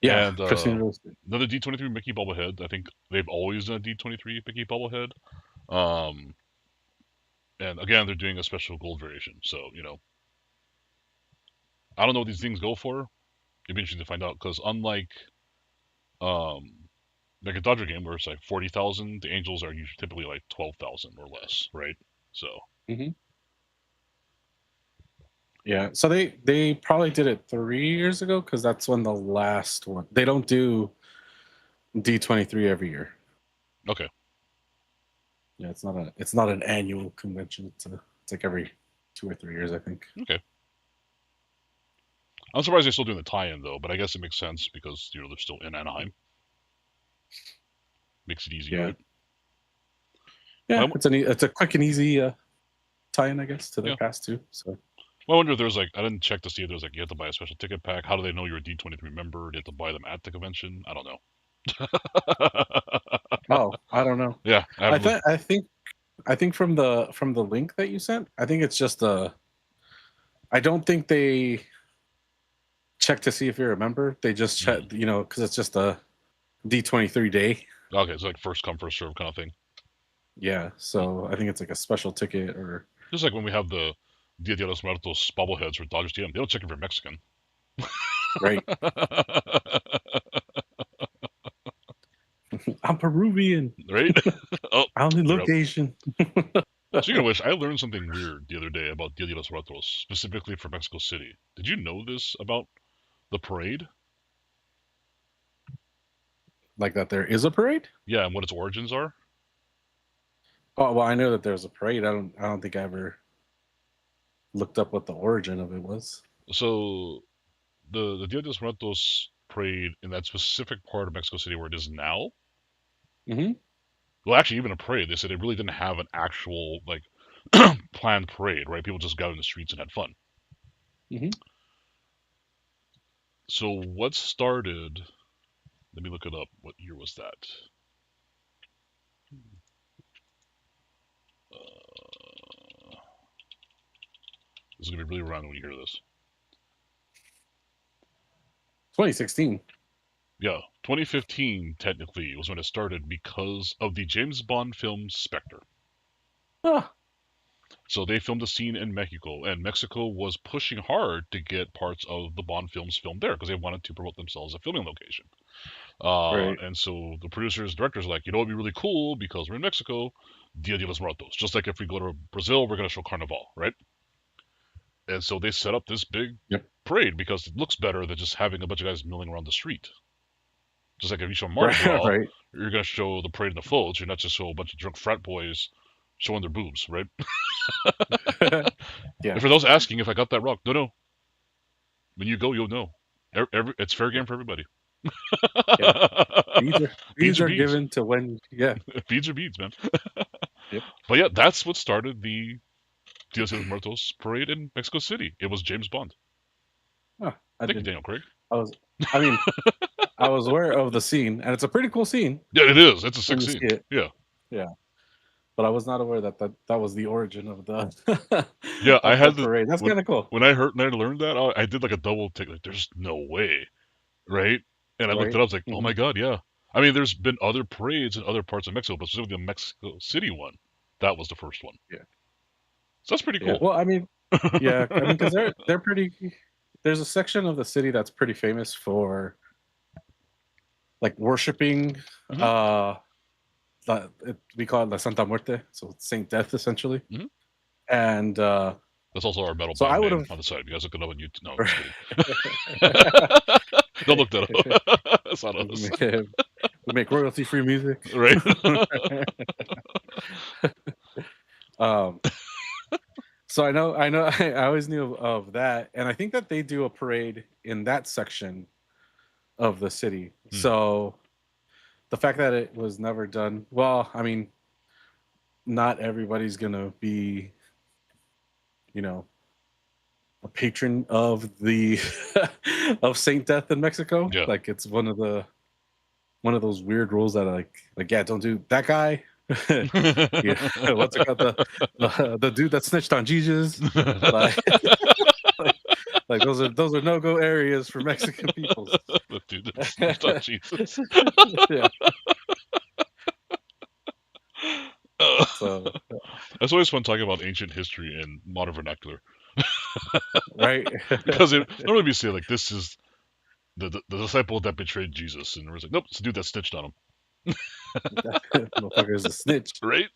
Yeah, And Pristine Rose. another D23 Mickey bobblehead. I think they've always done a D23 Mickey bobblehead. Um, and again, they're doing a special gold variation. So I don't know what these things go for. It'd be interesting to find out because unlike um, like a Dodger game where it's like 40,000, the Angels are usually typically like 12,000 or less, right? So Hmm. Yeah, so they probably did it 3 years ago because that's when the last one. They don't do D23 every year. okay, Yeah, it's not an annual convention. It's like every 2 or 3 years, I think. okay. I'm surprised they're still doing the tie-in though, but I guess it makes sense because they're still in Anaheim. Makes it easy, Yeah, right? yeah. Well, It's a quick and easy tie-in, I guess, to their yeah. past too. So Well, I wonder if there's like I didn't check to see if there's like you have to buy a special ticket pack. How do they know you're a D23 member? Do you have to buy them at the convention? I don't know. oh, I don't know. Yeah, I haven't looked. I think from the link that you sent, I think it's just a. I don't think they check to see if you're a member. They just check, because it's just a D23 day. Okay, it's like first come first serve kind of thing. Yeah, so I think it's like a special ticket or Just like when we have the Dia de los Muertos bobbleheads for Dodgers TM, they don't check if you're Mexican. right. I'm Peruvian. Right? Oh, I'm in you're up. location. Speaking of which, I learned something weird the other day about Dia de los Muertos, specifically for Mexico City. Did you know this about the parade? Like that there is a parade? Yeah, and what its origins are? Oh well, I know that there's a parade. I don't think I ever looked up what the origin of it was. So the Dia de los Muertos parade in that specific part of Mexico City where it is now. Mm-hmm. Well, actually, even a parade, they said it really didn't have an actual like planned parade, right? People just got in the streets and had fun. Mm-hmm. So what started? Let me look it up. What year was that? This is gonna be really random when you hear this. 2016. Yeah, 2015 technically was when it started because of the James Bond film Spectre. Ah, So they filmed a scene in Mexico, and Mexico was pushing hard to get parts of the Bond films filmed there because they wanted to promote themselves as a filming location. right. And so the producers, directors, are like, it'd be really cool because we're in Mexico, Dia de los Muertos. Just like if we go to Brazil, we're gonna show Carnival, right? And so they set up this big Yep. parade because it looks better than just having a bunch of guys milling around the street. Just like if you show Mardi Right. Gras, Right. you're gonna show the parade in the floats. You're not just show a bunch of drunk frat boys showing their boobs, right? Yeah. And for those asking if I got that wrong, no. When you go, you'll know. It's fair game for everybody. Yeah. Beads These are are beads. given to when. Yeah. Beads are beads, man. Yep. But yeah, that's what started the Dia de los Muertos parade in Mexico City. It was James Bond. Oh, I Thank you, didn't. Daniel Craig. I was. I mean, I was aware of the scene, and it's a pretty cool scene Yeah, it is. It's a when sick you see scene. it. Yeah. Yeah. But I was not aware that was the origin of the Yeah, I of the had the parade. That's kind of cool, when I learned that, I did like a double take. Like, there's no way, right? And I looked it right? up. I was like, oh Hmm. my god, yeah. I mean, there's been other parades in other parts of Mexico, but specifically the Mexico City one, that was the first one. Yeah. So that's pretty Yeah. cool. Well, I mean, yeah. I mean, because they're pretty. There's a section of the city that's pretty famous for like worshiping. Hmm. Uh, we call it La Santa Muerte, so Saint Death essentially, Hmm. and That's also our metal So I band would name have. on the side. You guys look it up on YouTube. No, I'm just kidding. Don't look that up. That's not us. We make royalty-free music. Right? um, so I always knew of that, and I think that they do a parade in that section of the city. So the fact that it was never done, well, I mean, not everybody's gonna be, a patron of the of Saint Death in Mexico. Yeah. Like it's one of those weird rules that like yeah, don't do that guy. Yeah, what's it called, the dude that snitched on Jesus, like, like those are no-go areas for Mexican people. The dude that snitched on Jesus. Yeah. So it's always fun talking about ancient history and modern vernacular. Right. Because normally we say like this is the disciple that betrayed Jesus, and we're like, nope, it's the dude that snitched on him. Motherfucker is a snitch. Right?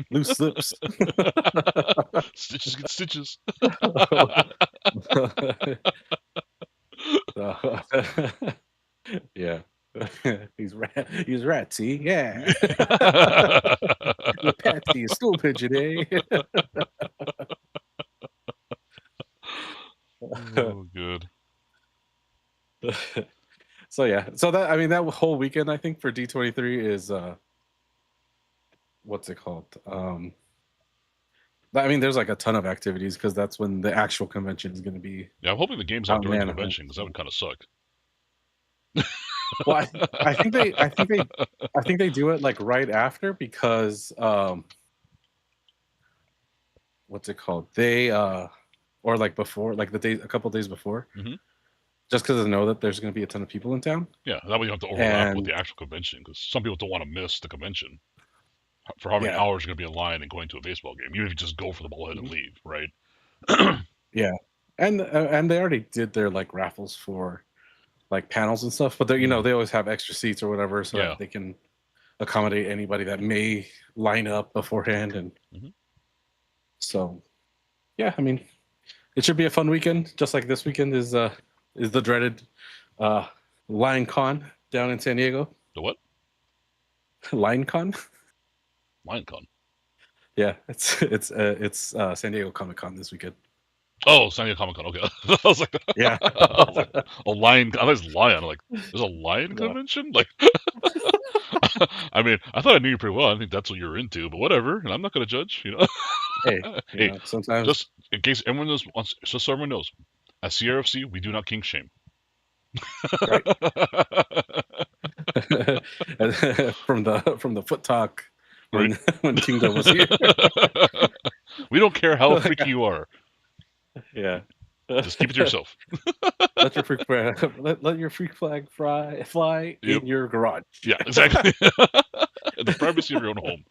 Loose slips. Stitches get stitches. Yeah. He's ratsy. Yeah. You're Patsy, a stool pigeon, eh? Oh, good. So yeah, so that whole weekend I think for D23 is what's it called? I mean, there's like a ton of activities because that's when the actual convention is going to be. Yeah, I'm hoping the game's not during the convention because that would kind of suck. Well, I think they do it like right after because what's it called? They or like before, like a couple days before. Mm-hmm. Just because they know that there's going to be a ton of people in town. Yeah, that way you don't have to overlap with the actual convention because some people don't want to miss the convention for how many hours you're going to be in line and going to a baseball game. Even if you just go for the bobblehead and leave, right? Yeah, and they already did their like raffles for like panels and stuff, but they they always have extra seats or whatever so that they can accommodate anybody that may line up beforehand. And so, yeah, I mean, it should be a fun weekend. Just like this weekend is the dreaded Lion Con down in San Diego. The what? Lion Con. Lion Con. Yeah, it's San Diego Comic Con this weekend. Oh, San Diego Comic Con. Okay, I was like, yeah, I was like, a lion. I thought it was lion. I'm like, there's a lion convention. Like, I mean, I thought I knew you pretty well. I think that's what you're into, but whatever. And I'm not gonna judge. Hey, sometimes just in case everyone knows, just so everyone knows, at CRFC we do not kink shame. Right. from the foot talk when Kingdom was here. We don't care how freaky you are. Yeah. Just keep it to yourself. Let your freak flag, let your freak flag fly in your garage. Yeah, exactly. In the privacy of your own home.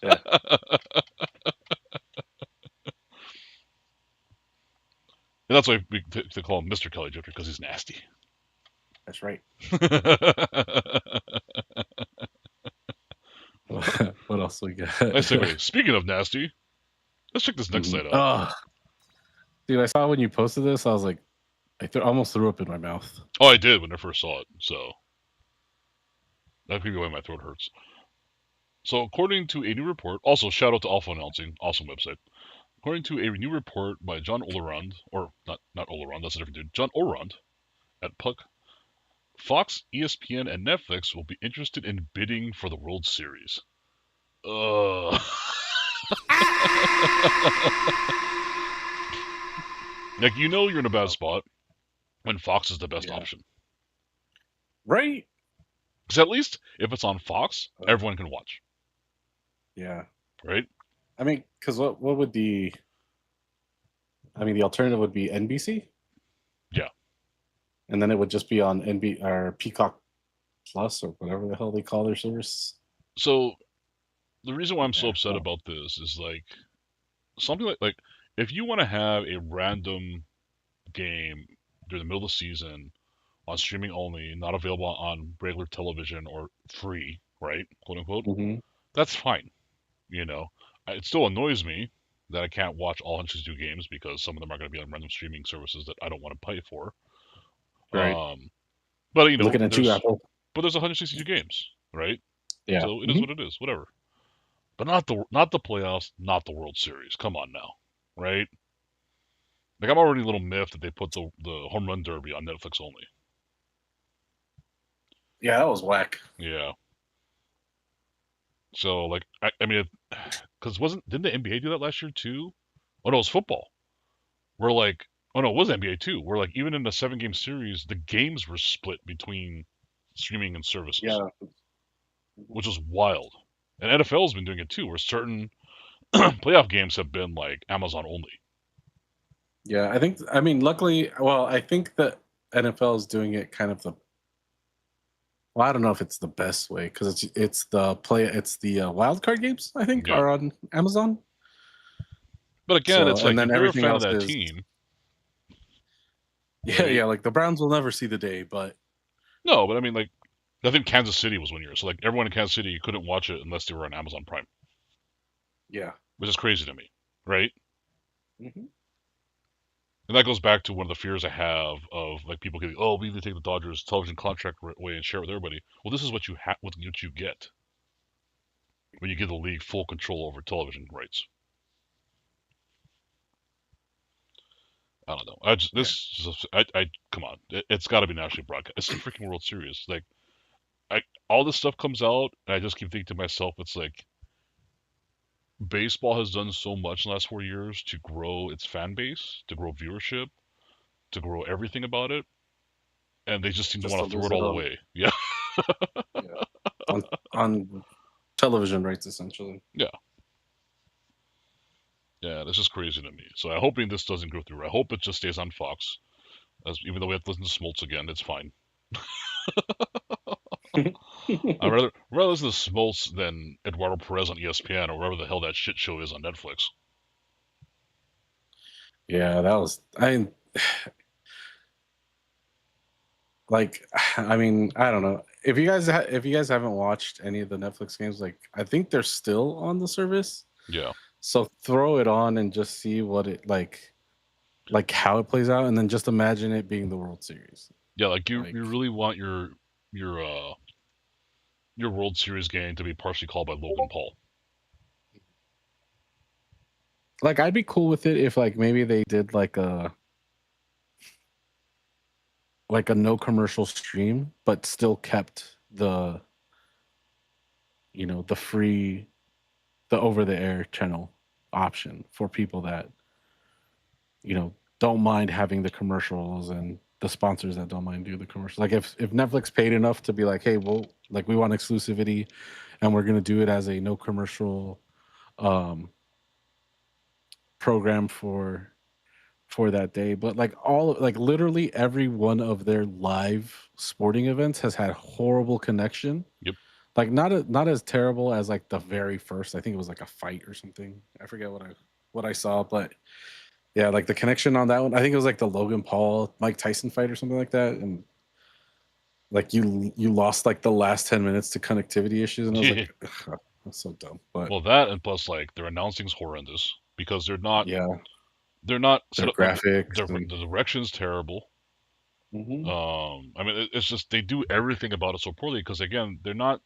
Yeah. And that's why we call him Mr. Kelly Drifter, because he's nasty. That's right. What else we got? Nice segue. Speaking of nasty, let's check this next site out. Dude, I saw when you posted this, I was like, almost threw up in my mouth. Oh, I did when I first saw it, so that could be why my throat hurts. So, according to a new report, also shout out to Alpha Announcing, awesome website. According to a new report by John Olerand, or not Olerand, that's a different dude, John Orand at Puck, Fox, ESPN, and Netflix will be interested in bidding for the World Series. Like, you're in a bad spot when Fox is the best option. Right? Because at least if it's on Fox, everyone can watch. Yeah. Right? I mean, because what would the alternative would be NBC? Yeah. And then it would just be on or Peacock Plus or whatever the hell they call their service. So the reason why I'm so upset about this is like something like if you want to have a random game during the middle of the season on streaming only, not available on regular television or free, right? Quote unquote. Mm-hmm. That's fine. It still annoys me that I can't watch all 162 games because some of them are going to be on random streaming services that I don't want to pay for. Right. But Looking at you, Apple. there's 162 games, right? Yeah. So it is what it is, whatever. But not the playoffs, not the World Series. Come on now, right? Like I'm already a little miffed that they put the home run derby on Netflix only. Yeah, that was whack. Yeah. So like I mean, because didn't the NBA do that last year too? Oh no, it was football. We're like, oh no, it was NBA too. We're like, even in the 7-game series, the games were split between streaming and services, Yeah. which was wild. And NFL's been doing it too, where certain playoff games have been like Amazon only. Yeah, luckily, well, I think that NFL is doing it kind of well, I don't know if it's the best way because it's the wild card games, I think, are on Amazon. But again, it's like and then if you're a everything fan else of that is team. Yeah, right? Yeah, like the Browns will never see the day, but no, but I mean, like I think Kansas City was 1 year, so like everyone in Kansas City couldn't watch it unless they were on Amazon Prime. Yeah, which is crazy to me, right? Mm-hmm. And that goes back to one of the fears I have of like people getting, oh, we need to take the Dodgers television contract away and share it with everybody. Well, this is what you what you get when you give the league full control over television rights. I don't know. I come on. It's got to be nationally broadcast. It's the freaking World Series. Like, all this stuff comes out, and I just keep thinking to myself, it's like, baseball has done so much in the last 4 years to grow its fan base, to grow viewership, to grow everything about it, and they just seem to want to throw it all away. Yeah. Yeah. On television rights, essentially. Yeah. Yeah, that's just crazy to me. So I'm hoping this doesn't go through. I hope it just stays on Fox. Even though we have to listen to Smoltz again, it's fine. I'd rather listen to Smoltz than Eduardo Perez on ESPN or wherever the hell that shit show is on Netflix. Yeah, that was like, I mean, I don't know if you guys haven't watched any of the Netflix games. Like, I think they're still on the service. Yeah. So throw it on and just see what it like how it plays out, and then just imagine it being the World Series. Yeah, like you really want your World Series game to be partially called by Logan Paul. Like, I'd be cool with it if like maybe they did like a no commercial stream, but still kept the free, the over the air channel option for people that don't mind having the commercials and the sponsors that don't mind doing the commercials. Like if Netflix paid enough to be like, hey, well, like we want exclusivity and we're gonna do it as a no commercial program for that day. But like literally every one of their live sporting events has had horrible connection. Yep. Like not as terrible as like the very first. I think it was like a fight or something. I forget what I saw, but yeah, like the connection on that one. I think it was like the Logan Paul Mike Tyson fight or something like that, and like you lost like the last 10 minutes to connectivity issues, and I was like, that's so dumb. But well, that and plus like their announcing's horrendous because they're not. Yeah. They're not. Their graphics. The direction's terrible. Mm-hmm. I mean, it's just they do everything about it so poorly because again, they're not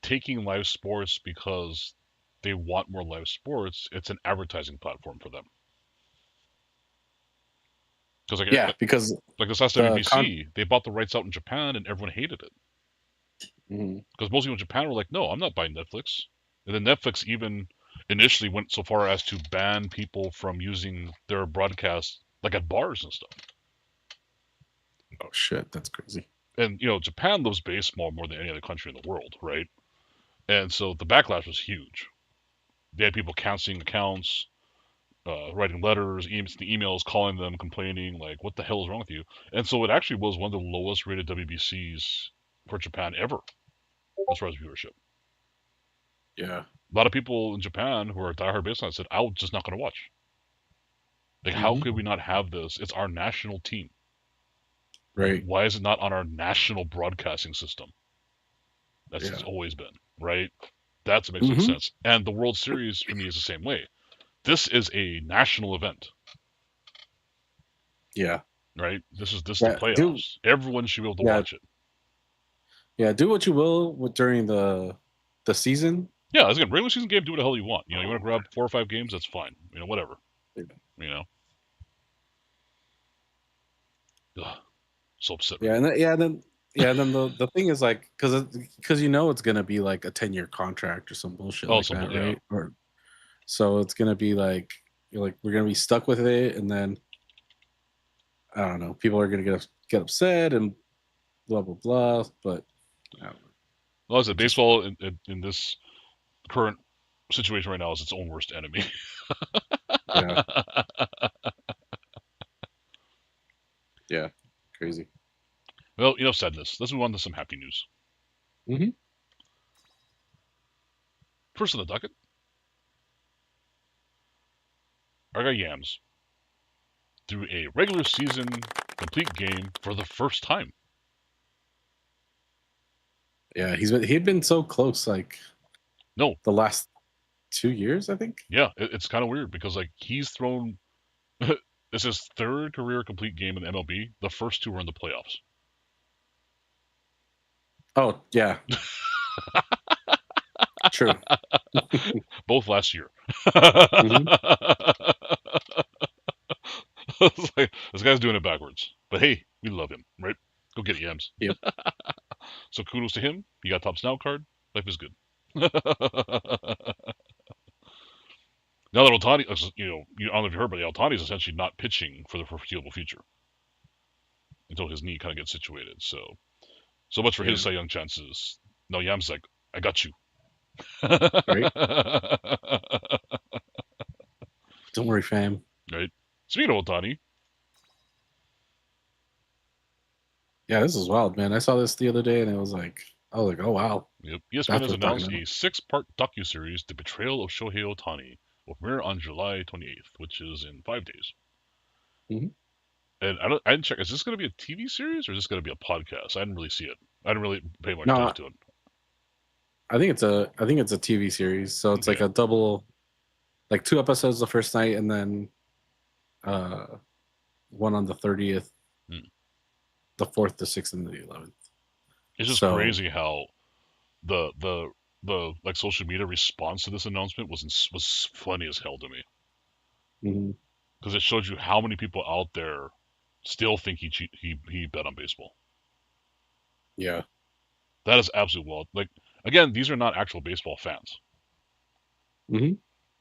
taking live sports because they want more live sports. It's an advertising platform for them. Because like this last WBC, they bought the rights out in Japan and everyone hated it. Because most people in Japan were like, "No, I'm not buying Netflix." And then Netflix even initially went so far as to ban people from using their broadcast like at bars and stuff. Oh shit, that's crazy. And Japan loves baseball more than any other country in the world, right? And so the backlash was huge. They had people canceling accounts, writing letters, emails, calling them, complaining, like, what the hell is wrong with you? And so it actually was one of the lowest rated WBCs for Japan ever, as far as viewership. Yeah. A lot of people in Japan who are diehard baseball fans said, I'm just not going to watch. Like, how could we not have this? It's our national team. Right. Why is it not on our national broadcasting system? That's it's always been, right? That makes no sense. And the World Series, for me, is the same way. This is a national event, Yeah. right? This is the Yeah. playoffs. Everyone should be able to Yeah. watch it. Yeah. Do what you will during the season. Yeah, as again, regular season game, do what the hell you want. You want to grab 4 or 5 games, that's fine. Whatever. Yeah. You know. Ugh, so upset right Yeah. now. And then the thing is like because it's gonna be like a 10-year contract or some bullshit like that, Yeah. right? Or so it's gonna be like we're gonna be stuck with it, and then I don't know. People are gonna get upset and blah blah blah. But I don't know. Well, I said, Just baseball in this current situation right now is its own worst enemy. yeah, yeah, crazy. Well, enough sadness. Let's move on to some happy news. Mm-hmm. First on the docket, our guy Yams threw a regular season complete game for the first time. Yeah, he'd been so close, like No, the last 2 years, I think. yeah, it's kind of weird because like he's thrown. It's his third career complete game in the MLB. The first two were in the playoffs. Oh yeah, true. Both last year. Mm-hmm. It's like, this guy's doing it backwards. But hey, we love him, right? Go get it, Yams. Yep. So kudos to him. He got top snout card. Life is good. Now that Ohtani, I don't know if you heard, but Ohtani is essentially not pitching for the foreseeable future until his knee kind of gets situated. So much for his Yeah. Cy Young chances. No, Yam's like, I got you. Right. Don't worry, fam. Right. Speaking of Ohtani, Yeah, this is wild, man. I saw this the other day, and I was like, oh wow, yep, ESPN that's has what I'm talking announced about. a 6-part docuseries, The Betrayal of Shohei Ohtani, will premiere on July 28th, which is in 5 days. Mm-hmm. And I didn't check. Is this going to be a TV series or is this going to be a podcast? I didn't really see it. I didn't really pay much No, attention to it. I think it's a TV series, so it's like Okay. a double, like 2 episodes the first night, and then uh one on the 30th, Hmm. the 4th, the 6th, and the 11th. It's just So crazy how the like social media response to this announcement was funny as hell to me mhm. because it showed you how many people out there still think he bet on baseball. Yeah. That is absolutely wild. Like again, these are not actual baseball fans. Mm-hmm.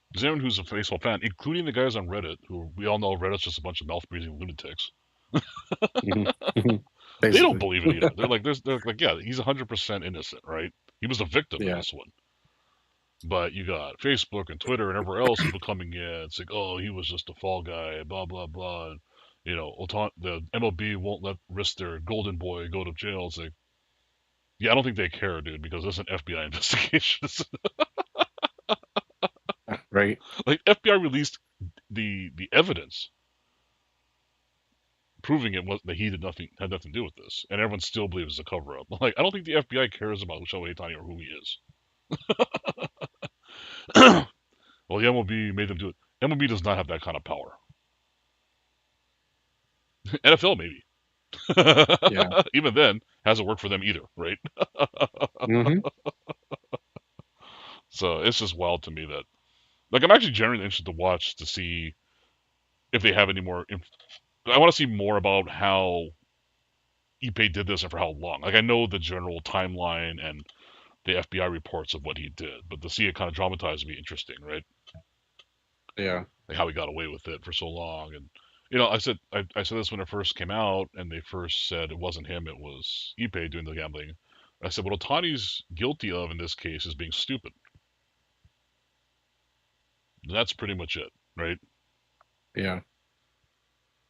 Because anyone who's a baseball fan, including the guys on Reddit, who we all know Reddit's just a bunch of mouth breathing lunatics, Mm-hmm. they don't Basically. believe it either. They're like, yeah, he's 100% innocent, right? He was the victim in Yeah. this one. But you got Facebook and Twitter and everywhere else people coming in. It's like, oh, he was just a fall guy, blah blah blah. And, the MLB won't let risk their golden boy go to jail. It's like, yeah, I don't think they care, dude, because it's an FBI investigation. Right. Like FBI released the evidence proving that he had nothing to do with this, and everyone still believes it's a cover up. Like, I don't think the FBI cares about Shohei Ohtani or who he is. Well, the MLB made them do it. MLB does not have that kind of power. NFL maybe. Yeah. Even then, hasn't worked for them either, right? Mm-hmm. So it's just wild to me that, like, I'm actually genuinely interested to watch to see if they have any more. I want to see more about how Ipe did this and for how long. Like, I know the general timeline and the FBI reports of what he did, but to see it kind of dramatized would be interesting, right? Yeah. Like how he got away with it for so long. And I said this when it first came out, and they first said it wasn't him, it was Ipe doing the gambling. I said what Otani's guilty of in this case is being stupid. And that's pretty much it, right? Yeah.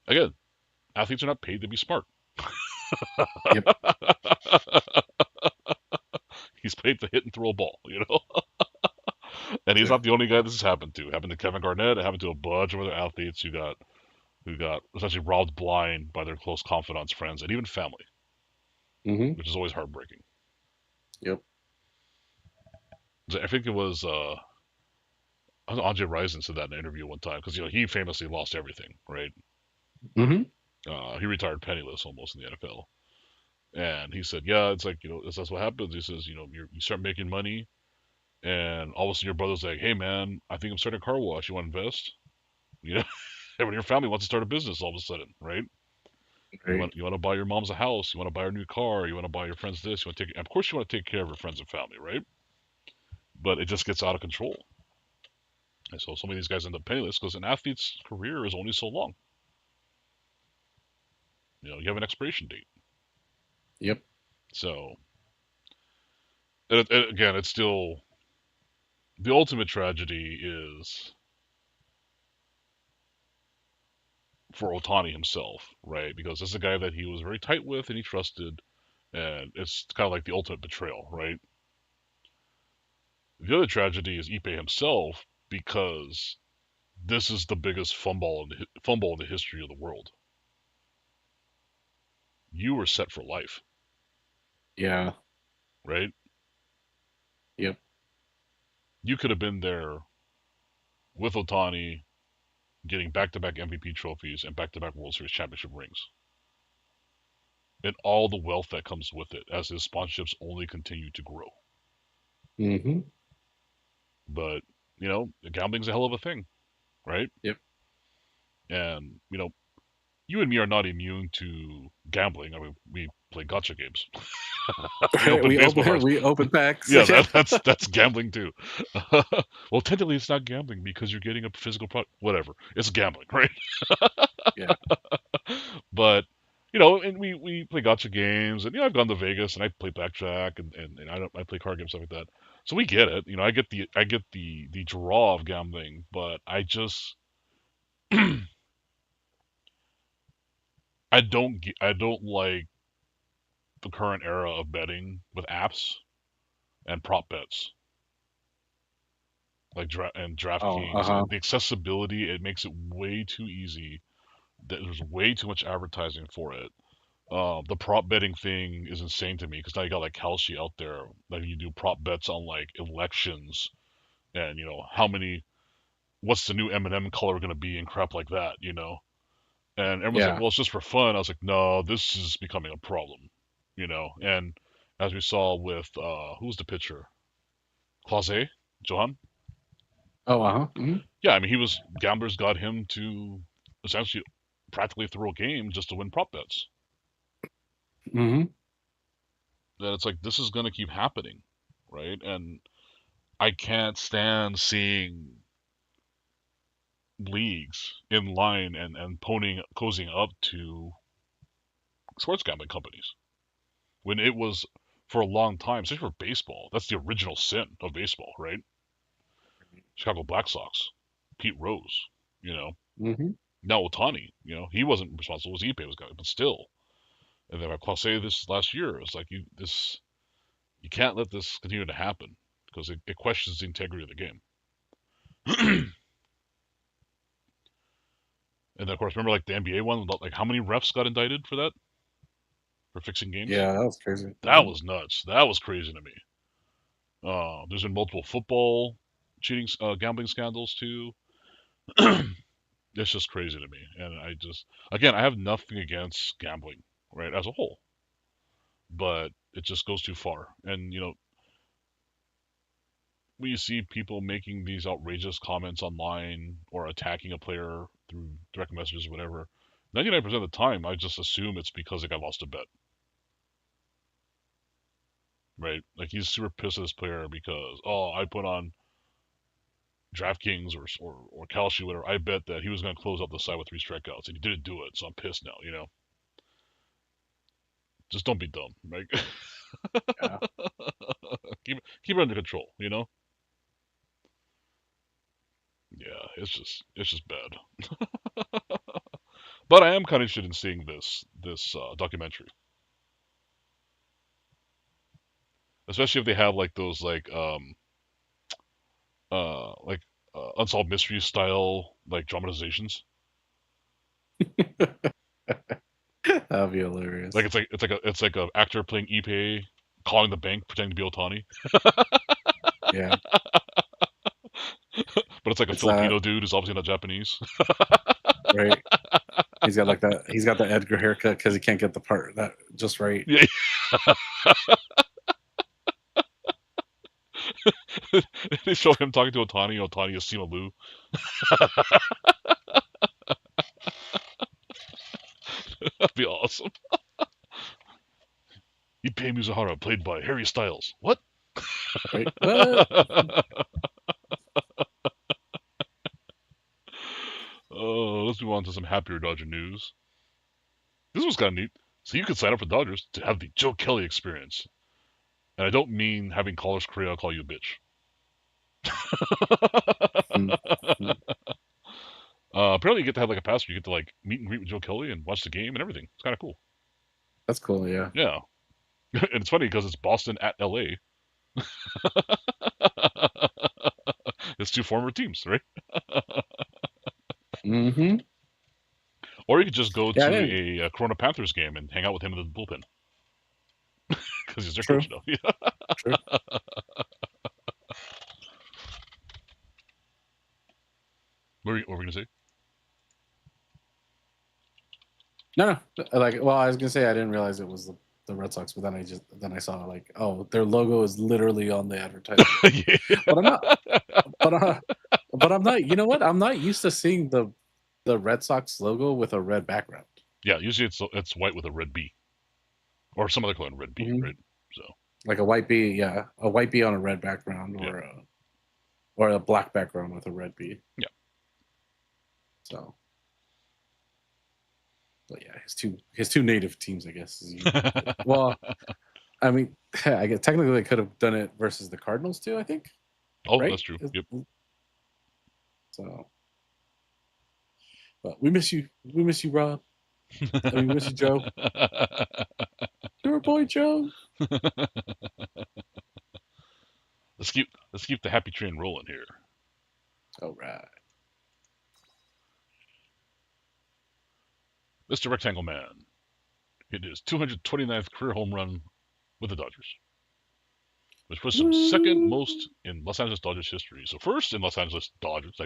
Again, athletes are not paid to be smart. Yep. He's paid to hit and throw a ball, And he's Yeah. not the only guy this has happened to. It happened to Kevin Garnett. It happened to a bunch of other athletes who got essentially robbed blind by their close confidants, friends, and even family, Mm-hmm. which is always heartbreaking. Yep. I think it was Andre Rison said that in an interview one time because he famously lost everything, right? Mm-hmm. He retired penniless almost in the NFL, and he said, yeah, it's like that's what happens. He says, you start making money, and all of a sudden your brother's like, hey man, I think I'm starting a car wash. You want to invest? You know, everyone in your family wants to start a business all of a sudden, right? Right. You want to buy your mom's a house. You want to buy her a new car. You want to buy your friends this. You want to take, of course, you want to take care of your friends and family, right? But it just gets out of control. And so some of these guys end up penniless because an athlete's career is only so long. You have an expiration date. Yep. So, again, it's still the ultimate tragedy is for Ohtani himself, right? Because this is a guy that he was very tight with and he trusted, and it's kind of like the ultimate betrayal, right? The other tragedy is Ipe himself because this is the biggest fumble in the history of the world. You were set for life, Yeah. right? Yep. You could have been there with Ohtani getting back-to-back MVP trophies and back-to-back World Series championship rings. And all the wealth that comes with it as his sponsorships only continue to grow. Mm-hmm. But, gambling's a hell of a thing, right? Yep. And, you and me are not immune to gambling. I mean, we play gotcha games. We open baseball cards. We open packs. Yeah, that's gambling too. Well, technically, it's not gambling because you're getting a physical product. Whatever, it's gambling, right? Yeah. But and we play gotcha games, and I've gone to Vegas and I play blackjack and I play card games stuff like that. So we get it. I get the draw of gambling, but I just I don't like the current era of betting with apps and prop bets like Oh, DraftKings uh-huh. and the accessibility. It makes it way too easy. There's way too much advertising for it. The prop betting thing is insane to me because now you got like Kalshi out there, like you do prop bets on like elections and what's the new M&M color going to be and crap like that, And everyone's like, Yeah. well, it's just for fun. I was like, no, this is becoming a problem, And as we saw with who's the pitcher, Clase, Johan. Oh, uh-huh. Mm-hmm. Yeah, I mean, gamblers got him to essentially practically throw a game just to win prop bets. Mm-hmm. That it's like this is going to keep happening, right? And I can't stand seeing leagues in line and cozying up to sports gambling companies when it was for a long time, especially for baseball. That's the original sin of baseball, right? Chicago Black Sox, Pete Rose, you know. Mm-hmm. Now Ohtani, he wasn't responsible. It was Ipe was going, but still. And then Clase this last year, it's like you can't let this continue to happen because it questions the integrity of the game. And then, of course, remember like the NBA one, like how many refs got indicted for that for fixing games? Yeah, that was crazy. That was nuts. That was crazy to me. There's been multiple football cheating, gambling scandals too. It's just crazy to me, and again, I have nothing against gambling, right, as a whole, but it just goes too far. And when you see people making these outrageous comments online or attacking a player through direct messages or whatever, 99% of the time, I just assume it's because they got lost a bet, right? Like he's super pissed at this player because, oh, I put on DraftKings or Kalshi, whatever. I bet that he was going to close out the side with 3 strikeouts, and he didn't do it, so I'm pissed now. Just don't be dumb, right? Yeah. keep it under control. Yeah, it's just bad. But I am kind of interested in seeing this documentary, especially if they have like those like unsolved mystery style like dramatizations. That'd be hilarious. Like it's like a actor playing Ipe calling the bank pretending to be Ohtani, Yeah. but But it's like a It's Filipino dude who's obviously not Japanese. right. He's got like that. He's got the Edgar haircut because he can't get the part that just right. Yeah. They show him talking to Ohtani. Ohtani is Simalu. That'd be awesome. Ippei Mizuhara, played by Harry Styles. What? Right? What? Oh, let's move on to some happier Dodger news. This was kind of neat. So you could sign up for Dodgers to have the Joe Kelly experience. And I don't mean having callers Korea call you a bitch. Mm-hmm. Apparently you get to have like a pass where you get to like meet and greet with Joe Kelly and watch the game and everything. It's kind of cool. That's cool. Yeah. Yeah. And it's funny because it's Boston at LA. It's two former teams, right? Mm-hmm. Or you could just go Yeah. I to didn't. a Corona Panthers game and hang out with him in the bullpen because he's their True. coach now. True. What were we gonna say? No. Like, well, I was gonna say I didn't realize it was the Red Sox, but then I saw like, oh, their logo is literally on the advertisement. Yeah. But I'm not. But I'm not. You know what? I'm not used to seeing the Red Sox logo with a red background. Yeah, usually it's white with a red B, or some other color, red B, Mhm. right? So Like a white B, yeah, a white B on a red background, or a black background with a red B. Yeah. So, but yeah, his two native teams, I guess. Well, I mean, I guess technically they could have done it versus the Cardinals too. I think. oh, Right? that's true. Yep. So, but we miss you. We miss you, Rob. I mean, we miss you, Joe. Your boy, Joe. Let's keep the happy train rolling here. All right. Mr. Rectangle Man hit his 229th career home run with the Dodgers, which puts him second most in Los Angeles Dodgers history. So first in Los Angeles Dodgers,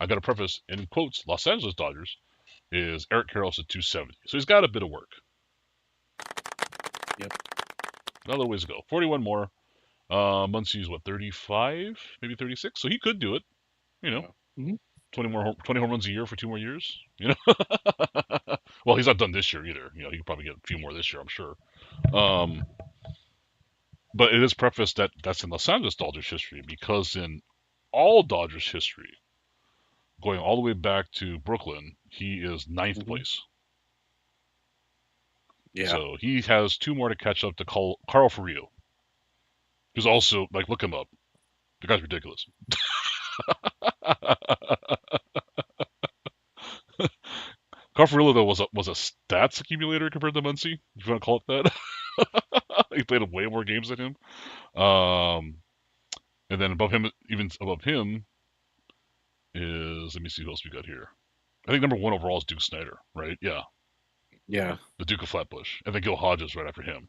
I got to preface in quotes, Los Angeles Dodgers is Eric Karros at 270. So he's got a bit of work. Yep. Another ways to go. 41 more. Muncy's what, 35, maybe 36. So he could do it. You know, Mm-hmm. 20 home runs a year for 2 more years. You know, well, he's not done this year either. You know, he could probably get a few more this year, I'm sure. But it is prefaced that that's in Los Angeles Dodgers history because in all Dodgers history, going all the way back to Brooklyn, he is ninth place. Yeah. So he has 2 more to catch up to Carl Furillo, who's also like, look him up. The guy's ridiculous. Carl Furillo though was a stats accumulator compared to Muncy, if you want to call it that. He played way more games than him. And then even above him is, let me see who else we got here. I think number 1 overall is Duke Snider, right? Yeah. Yeah. The Duke of Flatbush. And then Gil Hodges right after him.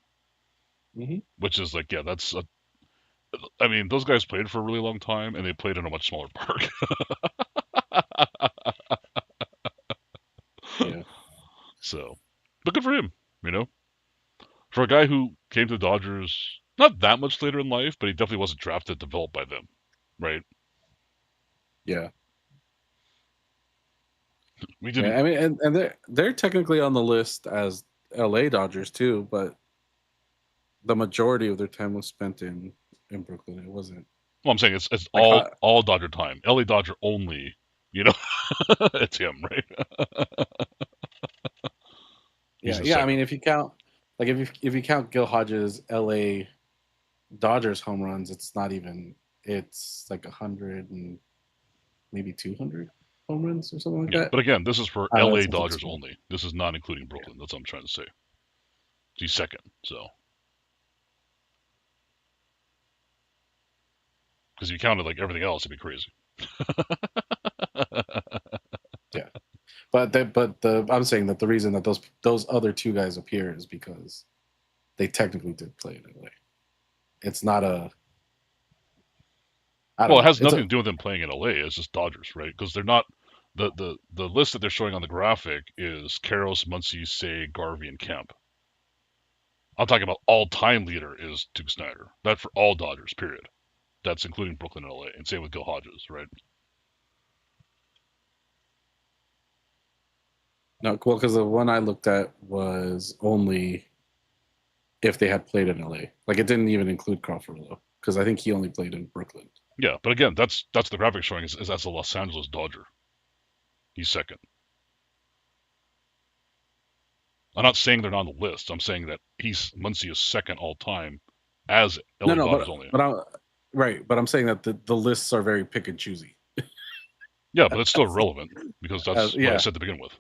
Mm-hmm. Which is like, yeah, I mean, those guys played for a really long time, and they played in a much smaller park. Yeah. So, but good for him, you know? For a guy who came to the Dodgers not that much later in life, but he definitely wasn't drafted, developed by them, right? Yeah. We didn't. Yeah, I mean, and they're technically on the list as LA Dodgers too, but the majority of their time was spent in Brooklyn. It wasn't. Well, I'm saying it's Like all Dodger time. LA Dodger only, you know? It's him, right? yeah. I mean, if you count, like if you count Gil Hodges' LA Dodgers home runs, it's not even. It's like 100 and maybe 200 home runs or something like that. But again, this is for I know LA it's Dodgers only. This is not including Brooklyn. That's what I'm trying to say. He's second, so. Because if you counted like everything else, it'd be crazy. Yeah, but I'm saying that the reason that those other 2 guys appear is because they technically did play in LA. It's not a. I don't Well, it know. has nothing to do with them playing in LA. It's just Dodgers, right? Because they're not the list that they're showing on the graphic is KAWS, Muncy, Say, Garvey, and Kemp. I'm talking about all-time leader is Duke Snider. That for all Dodgers, period. That's including Brooklyn and LA, and same with Gil Hodges, right? No, well, because the one I looked at was only if they had played in LA. Like it didn't even include Crawford though, because I think he only played in Brooklyn. Yeah, but again, that's the graphic showing is as a Los Angeles Dodger. He's second. I'm not saying they're not on the list. I'm saying that Muncy is second all time as LA Dodgers only. But I'm saying that the lists are very pick and choosy. Yeah, but it's still relevant because that's what I said to begin with.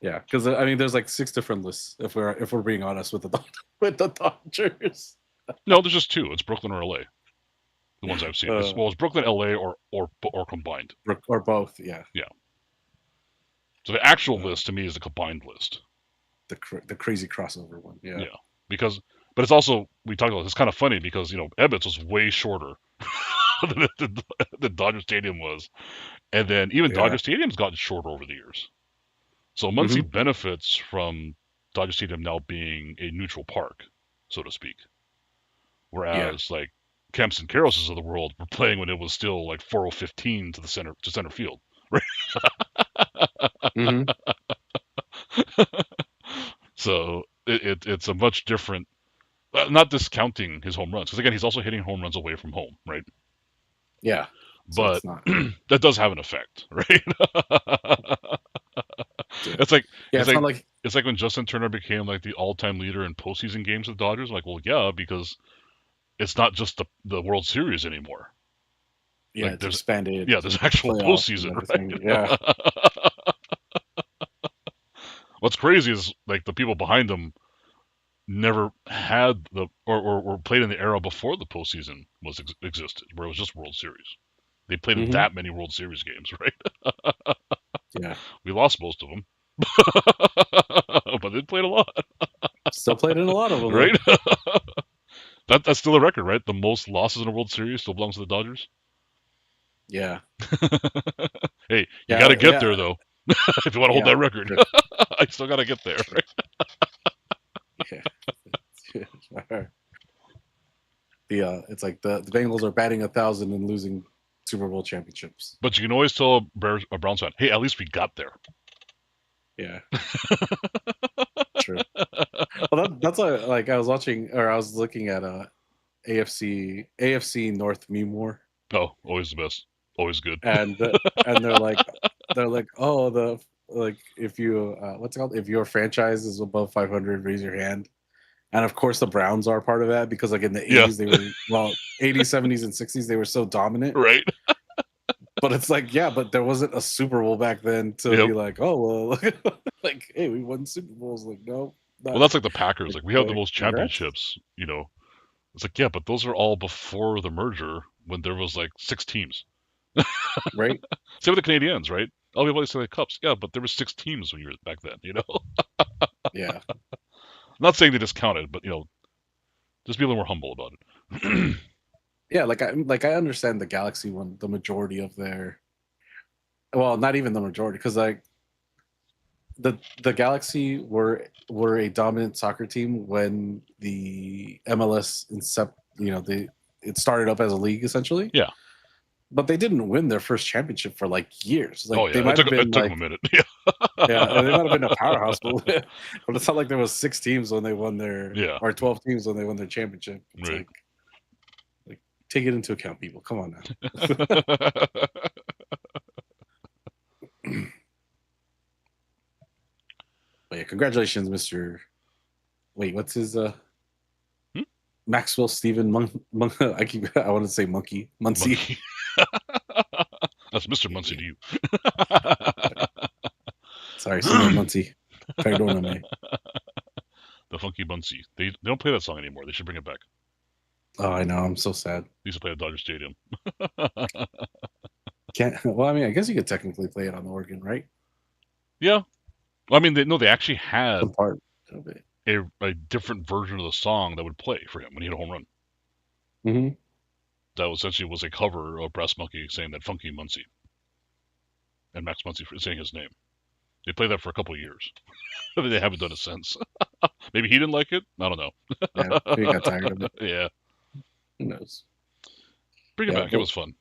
Yeah, because I mean, there's like 6 different lists if we're being honest with the Dodgers. No, there's just 2. It's Brooklyn or LA. The ones I've seen. It's Brooklyn, LA, or combined. Or both, yeah. Yeah. So the actual list to me is the combined list. The crazy crossover one, yeah. Yeah, but it's also we talked about. It's kind of funny because Ebbets was way shorter than Dodger Stadium was, and then even Dodger Stadium's gotten shorter over the years. So Muncy benefits from Dodger Stadium now being a neutral park, so to speak. Whereas like Kemps and Karoses of the world were playing when it was still like 4015 to center field, right? So it's a much different. Not discounting his home runs, because again, he's also hitting home runs away from home, right? Yeah, but that does have an effect, right? It's like it's like when Justin Turner became like the all-time leader in postseason games with the Dodgers. Like, well, yeah, because it's not just the World Series anymore. Yeah, like, it's expanded. Yeah, there's actual postseason, right? Yeah. What's crazy is like the people behind him never had or played in the era before the postseason existed, where it was just World Series. They played that many World Series games, right? Yeah, we lost most of them, but they played a lot. Still played in a lot of them, right? That's still a record, right? The most losses in a World Series still belongs to the Dodgers. Yeah. Hey, you got to get there though, if you want to hold that record. I still got to get there, right? Yeah. It's like the Bengals are batting 1,000 and losing Super Bowl championships. But you can always tell a Browns fan, hey, at least we got there. Yeah. True. Well, that's why, like, I was looking at AFC North meme war. Oh, always the best. Always good. And they're like, oh, if you what's it called? If your franchise is above 500, raise your hand. And of course, the Browns are part of that because, like, in the 80s, they were 80s, 70s, and 60s, they were so dominant, right? But it's like, yeah, but there wasn't a Super Bowl back then to be like, oh well, like, hey, we won Super Bowls. Like, no. Well, that's like the Packers. Like, we have the most championships. It's like, yeah, but those are all before the merger when there was like 6 teams. Right. Same with the Canadiens, right? Oh, we always say the Cups. Yeah, but there were 6 teams when you were back then. Yeah. I'm not saying they discounted, but just be a little more humble about it. Yeah, like I understand the Galaxy won the majority of their. Well, not even the majority, because like the Galaxy were a dominant soccer team when the MLS it started up as a league essentially. Yeah. But they didn't win their first championship for like years. Like, they might have been. It took them a minute. Yeah. Yeah, they might have been a powerhouse, but it's not like there was 6 teams when they won their or 12 teams when they won their championship. It's right. like take it into account, people. Come on now. But yeah, congratulations, Mr. Wait, what's his Maxwell Stephen I want to say Muncy. That's Mr. Muncy to you. Sorry, Señor Muncy. Perdóname. The Funky Muncy. They don't play that song anymore. They should bring it back. Oh, I know. I'm so sad. They used to play at Dodger Stadium. Well, I mean, I guess you could technically play it on the organ, right? Yeah. I mean, they actually had some part of it. A different version of the song that would play for him when he hit a home run. Mm-hmm. that essentially was a cover of Brass Monkey saying that Funky Muncy, and Max Muncy for saying his name. They played that for a couple of years. They haven't done it since. Maybe he didn't like it. I don't know. Yeah, he got tired of it. Yeah. Who knows? Bring it back. It was fun.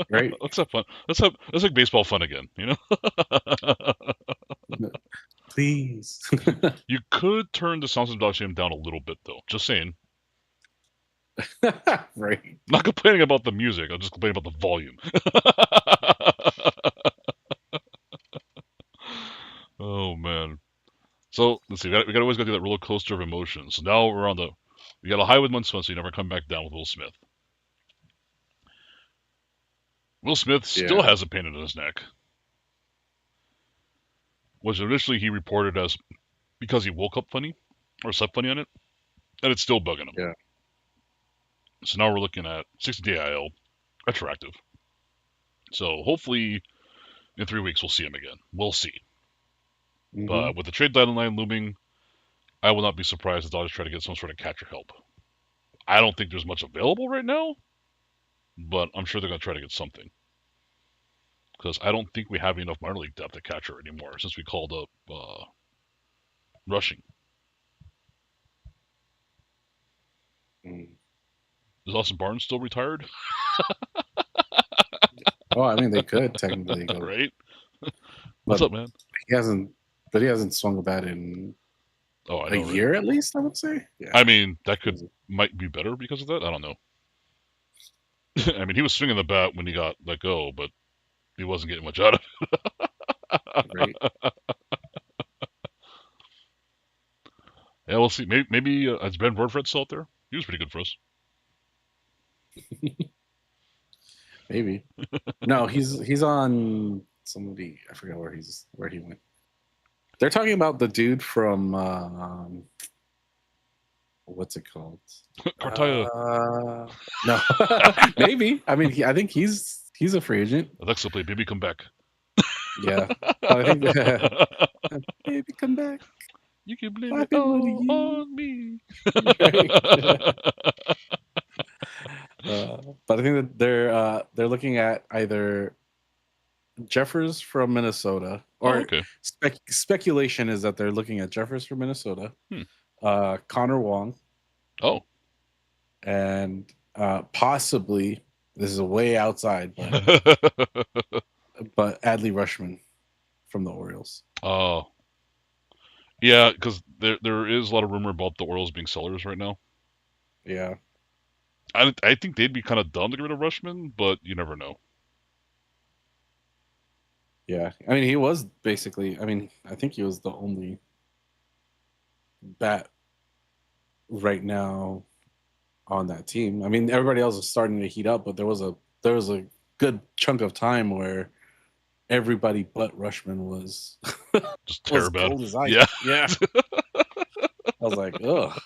Right? Let's have fun. Let's make baseball fun again. Please. You could turn the Sounds of Dog Stadium down a little bit, though. Just saying. Right. Not complaining about the music. I'm just complaining about the volume. Oh man. So let's see. We got always got to do that roller coaster of emotions. So now we're on the. We got a high with Muncy, so you never come back down with Will Smith. Will Smith still has a pain in his neck, which initially he reported as because he woke up funny or slept funny on it, and it's still bugging him. Yeah. So now we're looking at 60-day IL, retroactive. So hopefully in 3 weeks we'll see him again. We'll see. Mm-hmm. But with the trade deadline looming, I will not be surprised if Dodgers try to get some sort of catcher help. I don't think there's much available right now, but I'm sure they're going to try to get something. Because I don't think we have enough minor league depth at catcher anymore since we called up rushing. Is Austin Barnes still retired? Oh, I mean, they could technically go. Right? What's up, man? He hasn't swung a bat in a year at least, I would say. Yeah. I mean, that might be better because of that. I don't know. I mean, he was swinging the bat when he got let go, but he wasn't getting much out of it. Right. Yeah, we'll see. Maybe is Ben Verfred still out there? He was pretty good for us. Maybe. No, he's on somebody. I forgot where he went. They're talking about the dude from what's it called? Cartaya. No, maybe. I mean, I think he's a free agent. Alexa, play "Baby Come Back." Yeah, I think "Baby Come Back." You can blame it all on me. But I think that they're looking at either Jeffers from Minnesota, or speculation is that they're looking at Jeffers from Minnesota, Connor Wong, and possibly, this is a way outside, but Adley Rutschman from the Orioles. Oh, yeah, because there is a lot of rumor about the Orioles being sellers right now. Yeah. I think they'd be kind of dumb to get rid of Rutschman, but you never know. Yeah, I mean, he was basically. I mean, I think he was the only bat right now on that team. I mean, everybody else is starting to heat up, but there was a good chunk of time where everybody but Rutschman was just terrible. Cold as ice. Yeah. I was like, ugh,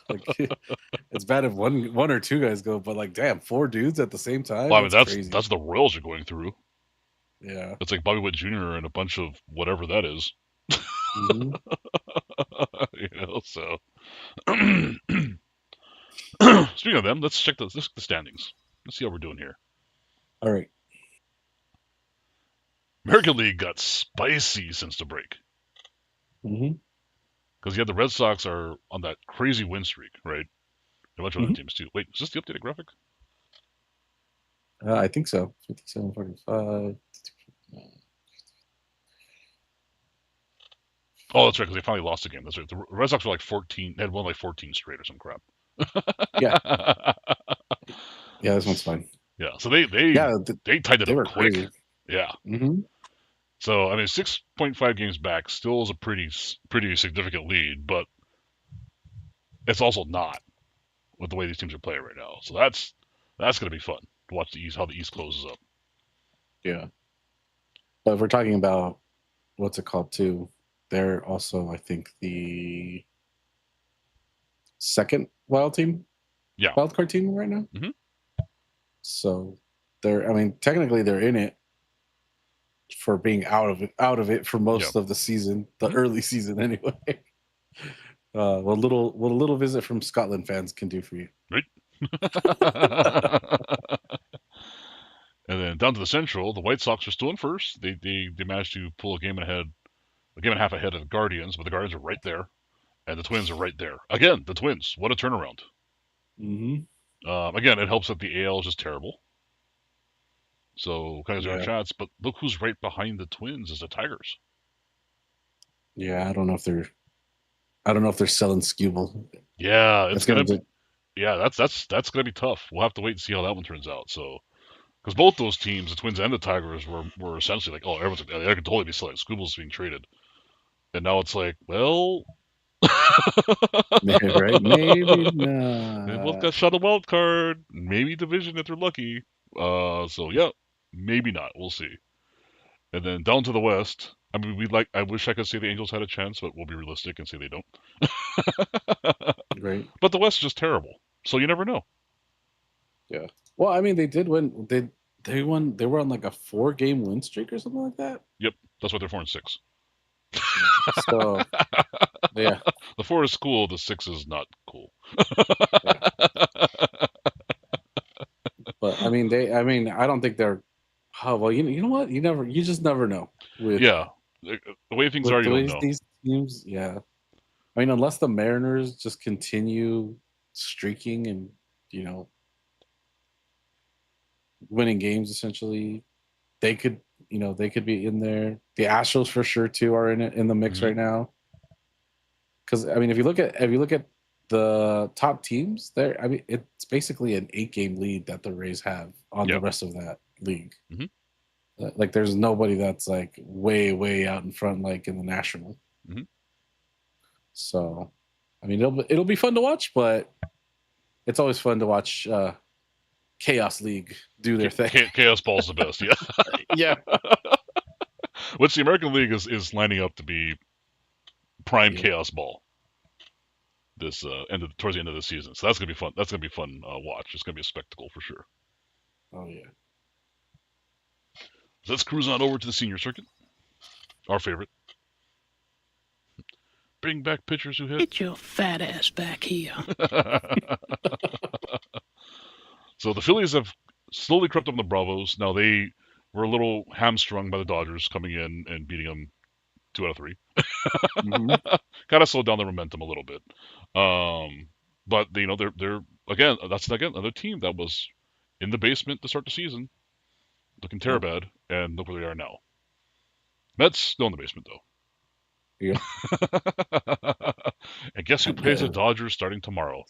it's bad if one or two guys go, but like, damn, 4 dudes at the same time. Well, I mean, that's the Royals are going through. Yeah, it's like Bobby Witt Jr. and a bunch of whatever that is. Mm-hmm. So speaking of them, let's check the standings. Let's see how we're doing here. All right. American League got spicy since the break. Mm-hmm. Because you had the Red Sox are on that crazy win streak, right? A bunch of other teams too. Wait, is this the updated graphic? I think so. 57, 45. Oh, that's right, because they finally lost the game. That's right. The Red Sox were like 14. They had won like 14 straight or some crap. Yeah. Yeah, this one's fine. Yeah, so they tied it up quick. Crazy. Yeah. Mm-hmm. So I mean, 6.5 games back still is a pretty significant lead, but it's also not with the way these teams are playing right now. So that's going to be fun to watch how the East closes up. Yeah. But if we're talking about what's it called too, they're also, I think, the second wild card team right now. Mm-hmm. So technically they're in it for being out of it for most of the season, the early season anyway. What a little visit from Scotland fans can do for you. Right. And then down to the Central, the White Sox are still in first. They managed to pull a game and a half ahead of the Guardians, but the Guardians are right there, and the Twins are right there. Again, the Twins. What a turnaround. Mm-hmm. Again, it helps that the AL is just terrible. So kind of zero Yeah. shots, but look who's right behind the Twins is the Tigers. Yeah, I don't know if they're selling Skubal. Yeah, it's That's gonna gonna be. be Yeah, that's gonna be tough. We'll have to wait and see how that one turns out. So, because both those teams, the Twins and the Tigers, were essentially like, oh, everyone's like, they could totally be selling. Skubal's being traded, and now it's like, well, maybe right, maybe they both not. got shot a wild card, maybe division if they're lucky. So yeah, maybe not. We'll see. And then down to the West. I mean, I wish I could say the Angels had a chance, but we'll be realistic and say they don't. Right. But the West is just terrible, so you never know. Yeah. Well, I mean, they did win. They won. They were on like a 4-game win streak or something like that. Yep, that's why they're 4-6. So yeah. The 4 is cool. The 6 is not cool. Yeah. But I mean, I don't think they're. Oh well, you know what? You just never know with Yeah, the way things are, you the don't way know. these teams. Yeah. I mean, unless the Mariners just continue streaking and you know winning games, essentially, they could they could be in there. The Astros for sure too are in the mix Mhm. right now. Because I mean, if you look at the top teams, there, I mean, it's basically an 8-game lead that the Rays have on Yeah. the rest of that league. Mhm. Like, there's nobody that's like way out in front, like in the National. Mhm. So, I mean, it'll be fun to watch, but it's always fun to watch Chaos League do their thing. Chaos Ball's the best. Yeah. Yeah. Which the American League is lining up to be prime Yeah. Chaos Ball this towards the end of the season. So that's gonna be fun. That's gonna be fun watch. It's gonna be a spectacle for sure. Oh yeah. So let's cruise on over to the senior circuit. Our favorite. Bring back pitchers who hit. Get your fat ass back here. So the Phillies have slowly crept up on the Bravos. Now they were a little hamstrung by the Dodgers coming in and beating them 2 out of 3. Mhm. Kind of slowed down their momentum a little bit. But they're again another team that was in the basement to start the season, looking terrible bad, and look where they are now. Mets still in the basement though. Yeah. And guess who plays the Dodgers starting tomorrow?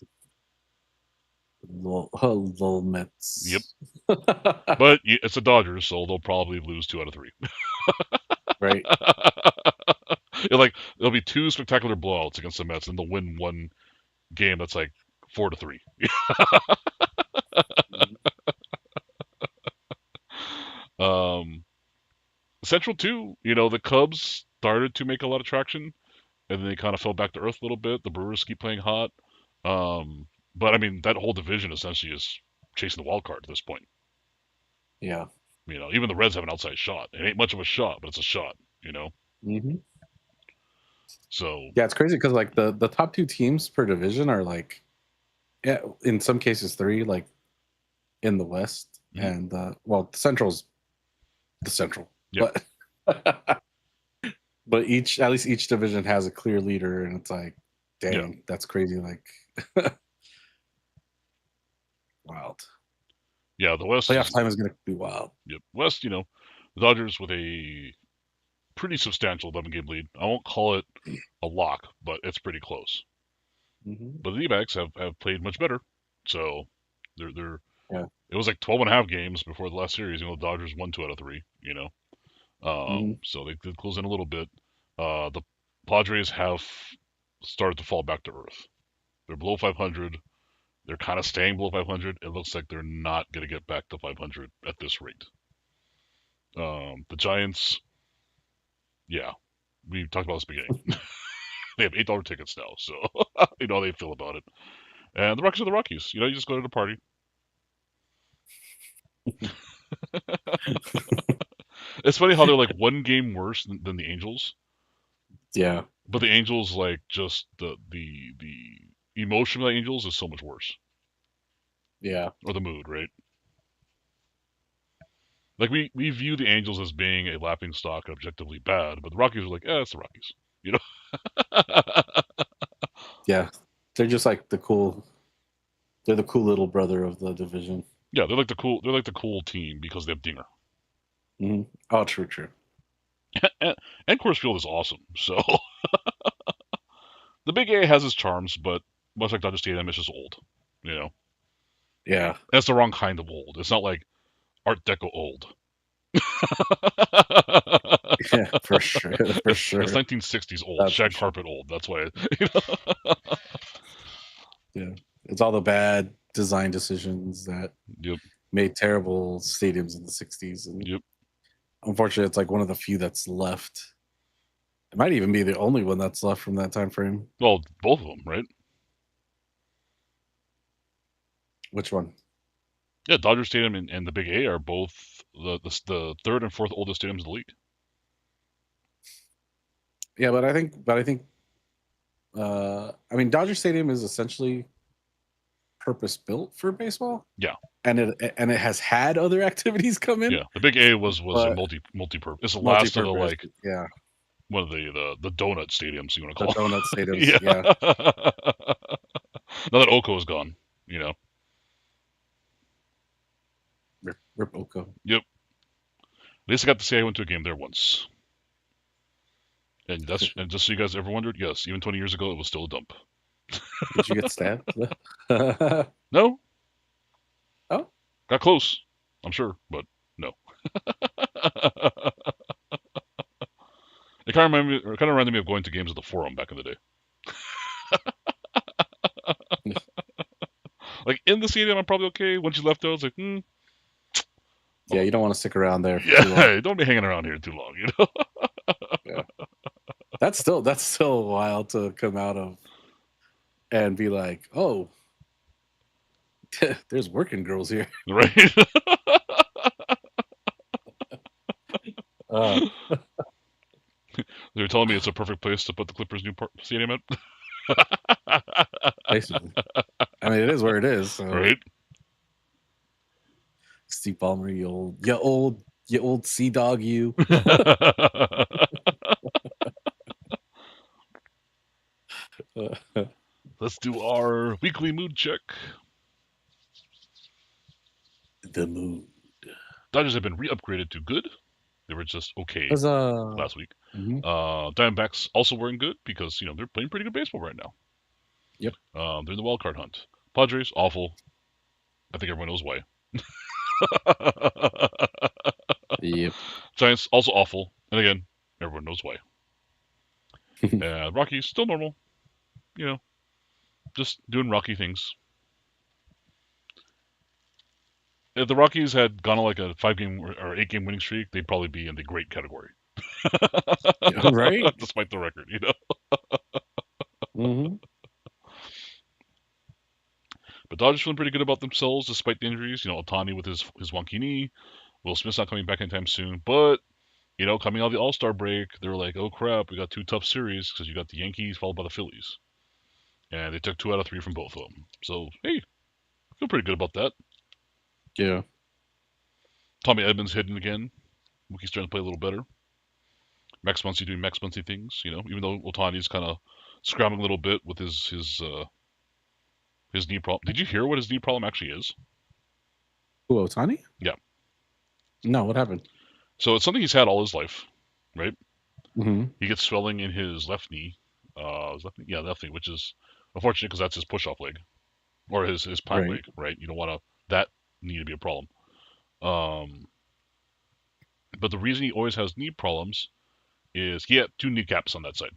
Lol Mets. Yep. But it's the Dodgers, so they'll probably lose 2 out of 3. Right. There'll be 2 spectacular blowouts against the Mets, and they'll win one game that's like 4-3. Central too. The Cubs started to make a lot of traction, and then they kind of fell back to earth a little bit. The Brewers keep playing hot, but I mean that whole division essentially is chasing the wild card at this point. Yeah. Even the Reds have an outside shot. It ain't much of a shot, but it's a shot. Mm-hmm. So yeah, it's crazy because like the top 2 teams per division are like, yeah, in some cases 3, like in the West, and the Central's the Central. Yep. But but at least each division has a clear leader, and it's like, dang, that's crazy. Like, wild. Yeah, the West Playoff time is going to be wild. Yep, West. The Dodgers with a pretty substantial 11-game lead. I won't call it a lock, but it's pretty close. Mm-hmm. But the D-backs have played much better, so they're. Yeah. It was like 12.5 games before the last series. The Dodgers won 2 out of 3. So they did close in a little bit. The Padres have started to fall back to earth. They're below 500. They're kind of staying below 500. It looks like they're not going to get back to 500 at this rate. The Giants, yeah, we talked about this beginning. They have $8 tickets now, so you know how they feel about it. And the Rockies are the Rockies. You just go to the party. It's funny how they're like 1 game worse than the Angels. Yeah. But the Angels, like, just the emotion of the Angels is so much worse. Yeah. Or the mood, right? Like we view the Angels as being a laughing stock, objectively bad, but the Rockies are like, it's the Rockies, you know. Yeah, they're just like the cool. They're the cool little brother of the division. Yeah, they're like the cool team because they have Dinger. Mm-hmm. Oh, true. And Coors Field is awesome. So the Big A has its charms, but much like Dodger Stadium, it's just old. You know, Yeah, that's the wrong kind of old. It's not like Art Deco old. yeah, for sure, for sure. It's 1960s old, That's shag for sure. carpet old. That's why. You know? Yeah, it's all the bad design decisions that Yep. made terrible stadiums in the '60s, and Yep. unfortunately, it's like one of the few that's left. It might even be the only one that's left from that time frame. Well, both of them, right? Which one? Yeah, Dodger Stadium and the Big A are both the third and fourth oldest stadiums in the league. Yeah, but I think, I mean, Dodger Stadium is essentially purpose built for baseball. Yeah, and it has had other activities come in. yeah. The Big A was a But- multi-purpose. It's the last of the Multi-purpose, like yeah, one of the donut stadiums you want to the call donut it. stadiums. Yeah. Now that Oko is gone, you know. Rip Oko. Yep. At least I got to say I went to a game there once. And just so you guys ever wondered, yes, even 20 years ago, it was still a dump. Did you get stabbed? No. Oh. Got close, I'm sure, but no. It kind of reminded me of going to games at the Forum back in the day. Like in the stadium, I'm probably okay. Once you left, I was like, Yeah, you don't want to stick around there. For too long. yeah, don't be hanging around here too long, you know. Yeah. That's still wild to come out of and be like, oh, there's working girls here. Right? They're telling me it's a perfect place to put the Clippers' new stadium at. Basically, I mean, it is where it is. So. Right? Steve Ballmer, you old sea dog, you. Let's do our weekly mood check. The mood. Dodgers have been re-upgraded to good. They were just okay Was, last week. mhm. Diamondbacks also weren't good because they're playing pretty good baseball right now. Yep. They're in the wild card hunt. Padres awful. I think everyone knows why. Yep. Giants also awful, and again, everyone knows why. Rockies still normal. Just doing Rocky things. If the Rockies had gone on like a 5-game or 8-game winning streak, they'd probably be in the great category. Right? Despite the record, Mm-hmm. But Dodgers feeling pretty good about themselves despite the injuries. Ohtani with his wonky knee. Will Smith's not coming back anytime soon. But, coming out of the All-Star break, they were like, oh crap, we got 2 tough series because you got the Yankees followed by the Phillies. And they took 2 out of 3 from both of them. So, hey, I feel pretty good about that. Yeah. Tommy Edmonds hitting again. Mookie's starting to play a little better. Max Muncy doing Max Muncy things, even though Ohtani's kind of scrambling a little bit with his knee problem. Did you hear what his knee problem actually is? Who, Ohtani? Yeah. No, what happened? So it's something he's had all his life, right? Mm-hmm. He gets swelling in his left knee. Left knee, which is unfortunate because that's his push-off leg. Or his pine leg, right? You don't want that knee to be a problem. But the reason he always has knee problems is he had 2 kneecaps on that side.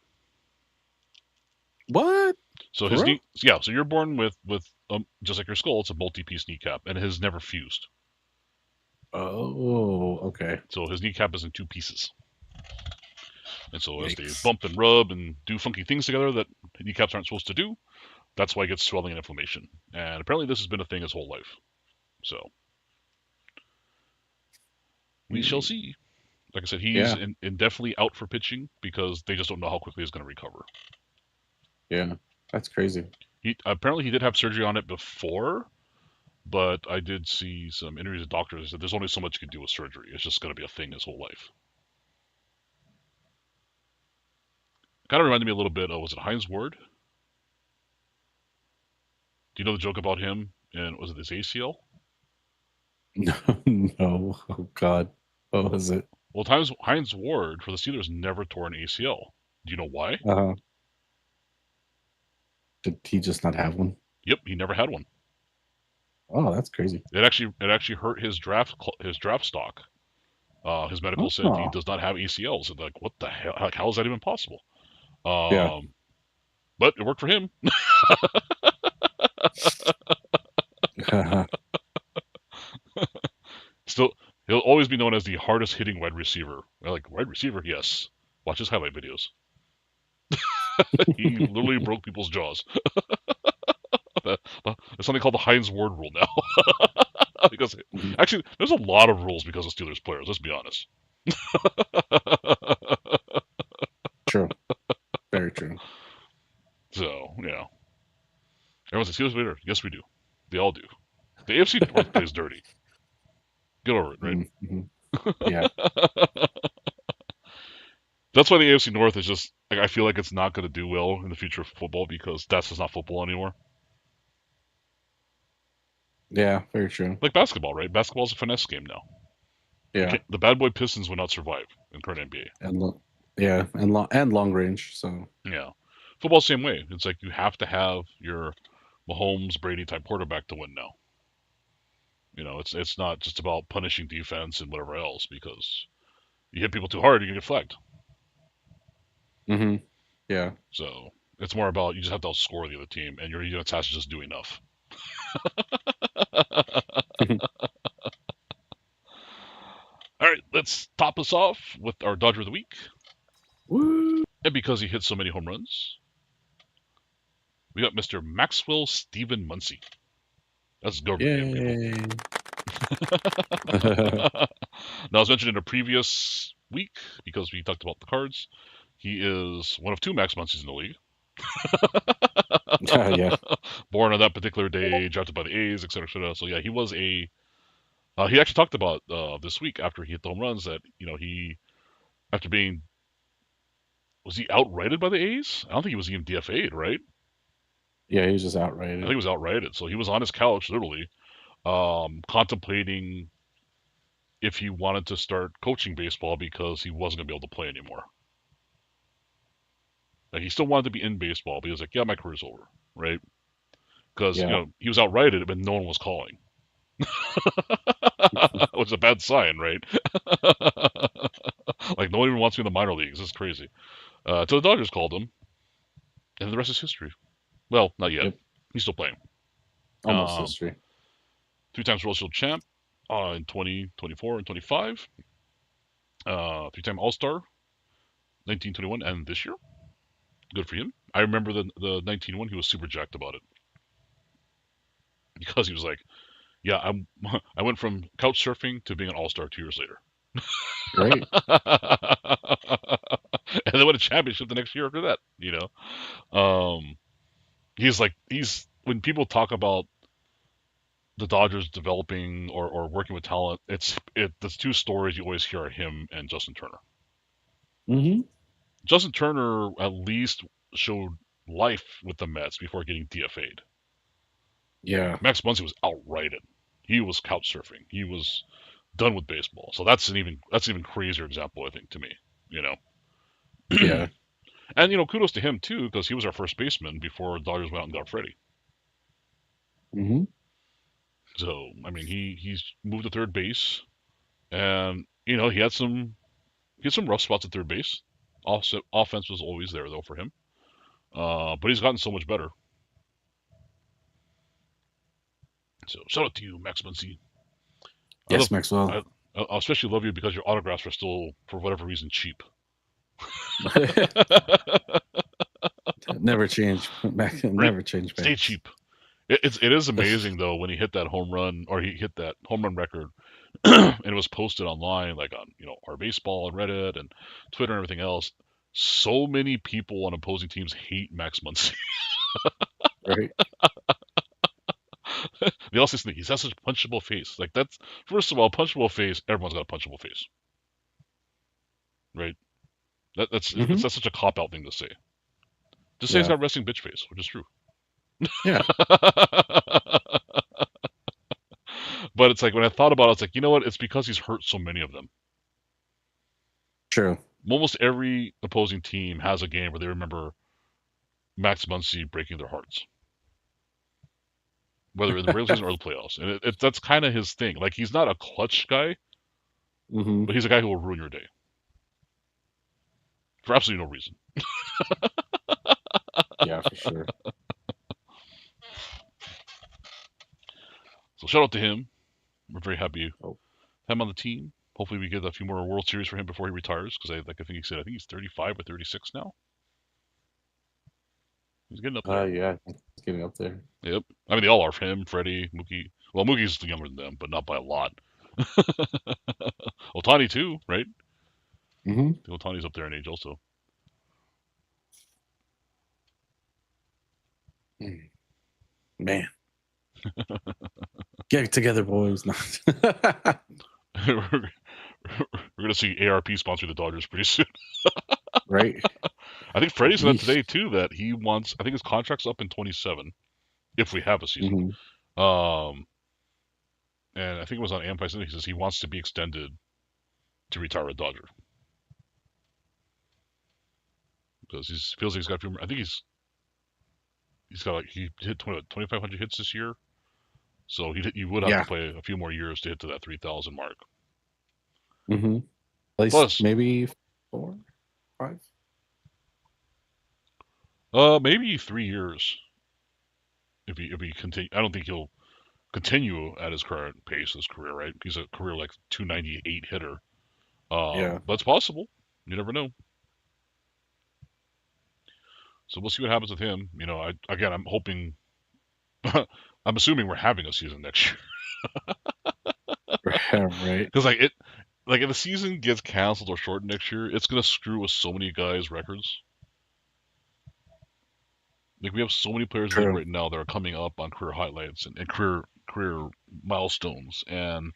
What? So his knee, so you're born with just like your skull, it's a multi-piece kneecap, and it has never fused. Oh, okay. So his kneecap is in 2 pieces. And so as they Yikes. bump and rub and do funky things together that kneecaps aren't supposed to do, that's why he gets swelling and inflammation. And apparently this has been a thing his whole life. So we shall see. Like I said, he's indefinitely out for pitching because they just don't know how quickly he's going to recover. Yeah, that's crazy. Apparently he did have surgery on it before, But I did see some interviews with doctors that said there's only so much you can do with surgery. It's just going to be a thing his whole life. Kind of reminded me a little bit of, was it Heinz Ward? Do you know the joke about him? And was it his ACL? No, no. Oh God, what was it? Well, Heinz Ward for the Steelers never tore an ACL. Do you know why? Did he just not have one? Yep, he never had one. Oh, that's crazy. It actually hurt his draft stock. His medical said he does not have ACLs. And like, what the hell? Like, how is that even possible? Yeah. But it worked for him. Still, he'll always be known as the hardest hitting wide receiver. Like, wide receiver, yes. Watch his highlight videos. He literally broke people's jaws. There's something called the Heinz Ward rule now. Because actually, there's a lot of rules because of Steelers players. Let's be honest. True. Very true. So, yeah. Everyone's like, Steelers player? Yes, we do. They all do. The AFC North plays dirty. Get over it, right? Mm-hmm. Yeah. That's why the AFC North is just, like, I feel like it's not going to do well in the future of football because that's just not football anymore. Yeah, very true. Like basketball, right? Basketball's a finesse game now. Yeah. The bad boy Pistons would not survive in current NBA. And long range. So yeah, football same way. It's like you have to have your Mahomes, Brady type quarterback to win now. You know, it's not just about punishing defense and whatever else because you hit people too hard, you can get flagged. Mm-hmm. Yeah. So it's more about you just have to outscore the other team, and your units has to just do enough. All right, let's top us off with our Dodger of the Week. Woo! And because he hit so many home runs, we got Mr. Maxwell Stephen Muncy. That's government name, people. Now, as mentioned in a previous week, because we talked about the cards, he is one of two Max Muncies in the league. Yeah. Born on that particular day, drafted by the A's, etc., etc. So yeah, he was a. He actually talked about this week after he hit the home runs that he, after being, was he outrighted by the A's? I don't think he was even DFA'd, right? Yeah, he was just outrighted. I think he was outrighted. So he was on his couch, literally, contemplating if he wanted to start coaching baseball because he wasn't going to be able to play anymore. Like, he still wanted to be in baseball, but he was like, yeah, my career's over, right? Because, he was outrighted, but no one was calling. Which is a bad sign, right? Like, no one even wants to be in the minor leagues. This is crazy. So the Dodgers called him, and the rest is history. Well, not yet. Yep. He's still playing. Almost history. 3 times World Shield champ in 20, 24, and 25. 3-time All-Star, 1921, and this year. Good for him. I remember the 19 one. He was super jacked about it because he was like, "Yeah, I went from couch surfing to being an all-star 2 years later." Right. And then won a championship the next year after that. He's when people talk about the Dodgers developing or working with talent, there's 2 stories you always hear are him and Justin Turner. Mm-hmm. Justin Turner at least showed life with the Mets before getting DFA'd. Yeah. Max Muncy was outrighted. He was couch surfing. He was done with baseball. So that's an even crazier example, I think, to me. Yeah. And kudos to him too, because he was our first baseman before the Dodgers went out and got Freddie. Mm-hmm. So I mean, he's moved to third base, and he had some rough spots at third base. Also, offense was always there though for him, but he's gotten so much better. So shout out to you, Max Muncy. Yes, Maxwell. I especially love you because your autographs are still, for whatever reason, cheap. Never change. Never change. Stay cheap. It is amazing though when he hit that home run, or he hit that home run record, and it was posted online, like on our baseball and Reddit and Twitter and everything else. So many people on opposing teams hate Max Muncy. Right. they also think he's got such a punchable face. Like that's first of all, punchable face. Everyone's got a punchable face, right? That's Mhm. that's such a cop out thing to say. Just say he's Yeah. got resting bitch face, which is true. Yeah. But it's like when I thought about it, it's like, you know what? It's because he's hurt so many of them. True. Almost every opposing team has a game where they remember Max Muncy breaking their hearts, whether in the regular season or the playoffs. And that's kind of his thing. Like he's not a clutch guy, Hmm. but he's a guy who will ruin your day for absolutely no reason. Yeah, for sure. So shout out to him. We're very happy to Oh. have him on the team. Hopefully we get a few more World Series for him before he retires, because I think he said he's 35 or 36 now. He's getting up there. Yeah, it's getting up there. Yep. I mean, they all are. Him, Freddie, Mookie. Well, Mookie's younger than them, but not by a lot. Ohtani too, right? Hmm. Ohtani's up there in age also. Man. Get it together, boys. We're gonna see ARP sponsor the Dodgers pretty soon. Right? I think Freddie said Yeesh. today too that he wants. I think his contract's up in 27 if we have a season. Mhm. And I think it was on Amp. He says he wants to be extended to retire a Dodger because he feels like he's got a few more. I think he's got like he hit 2,500 hits this year, so he would have Yeah. to play a few more years to hit to that 3,000 mark. Mm-hmm. At least Plus, maybe 4, 5. Maybe 3 years if he continue. I don't think he'll continue at his current pace, his career. Right? He's a career like 298 hitter. Yeah. But it's possible. You never know. So we'll see what happens with him. You know, I'm hoping. I'm assuming we're having a season next year. Right. Because like if the season gets canceled or shortened next year, it's gonna screw with so many guys' records. Like we have so many players in the league True. right now that are coming up on career highlights and career milestones, and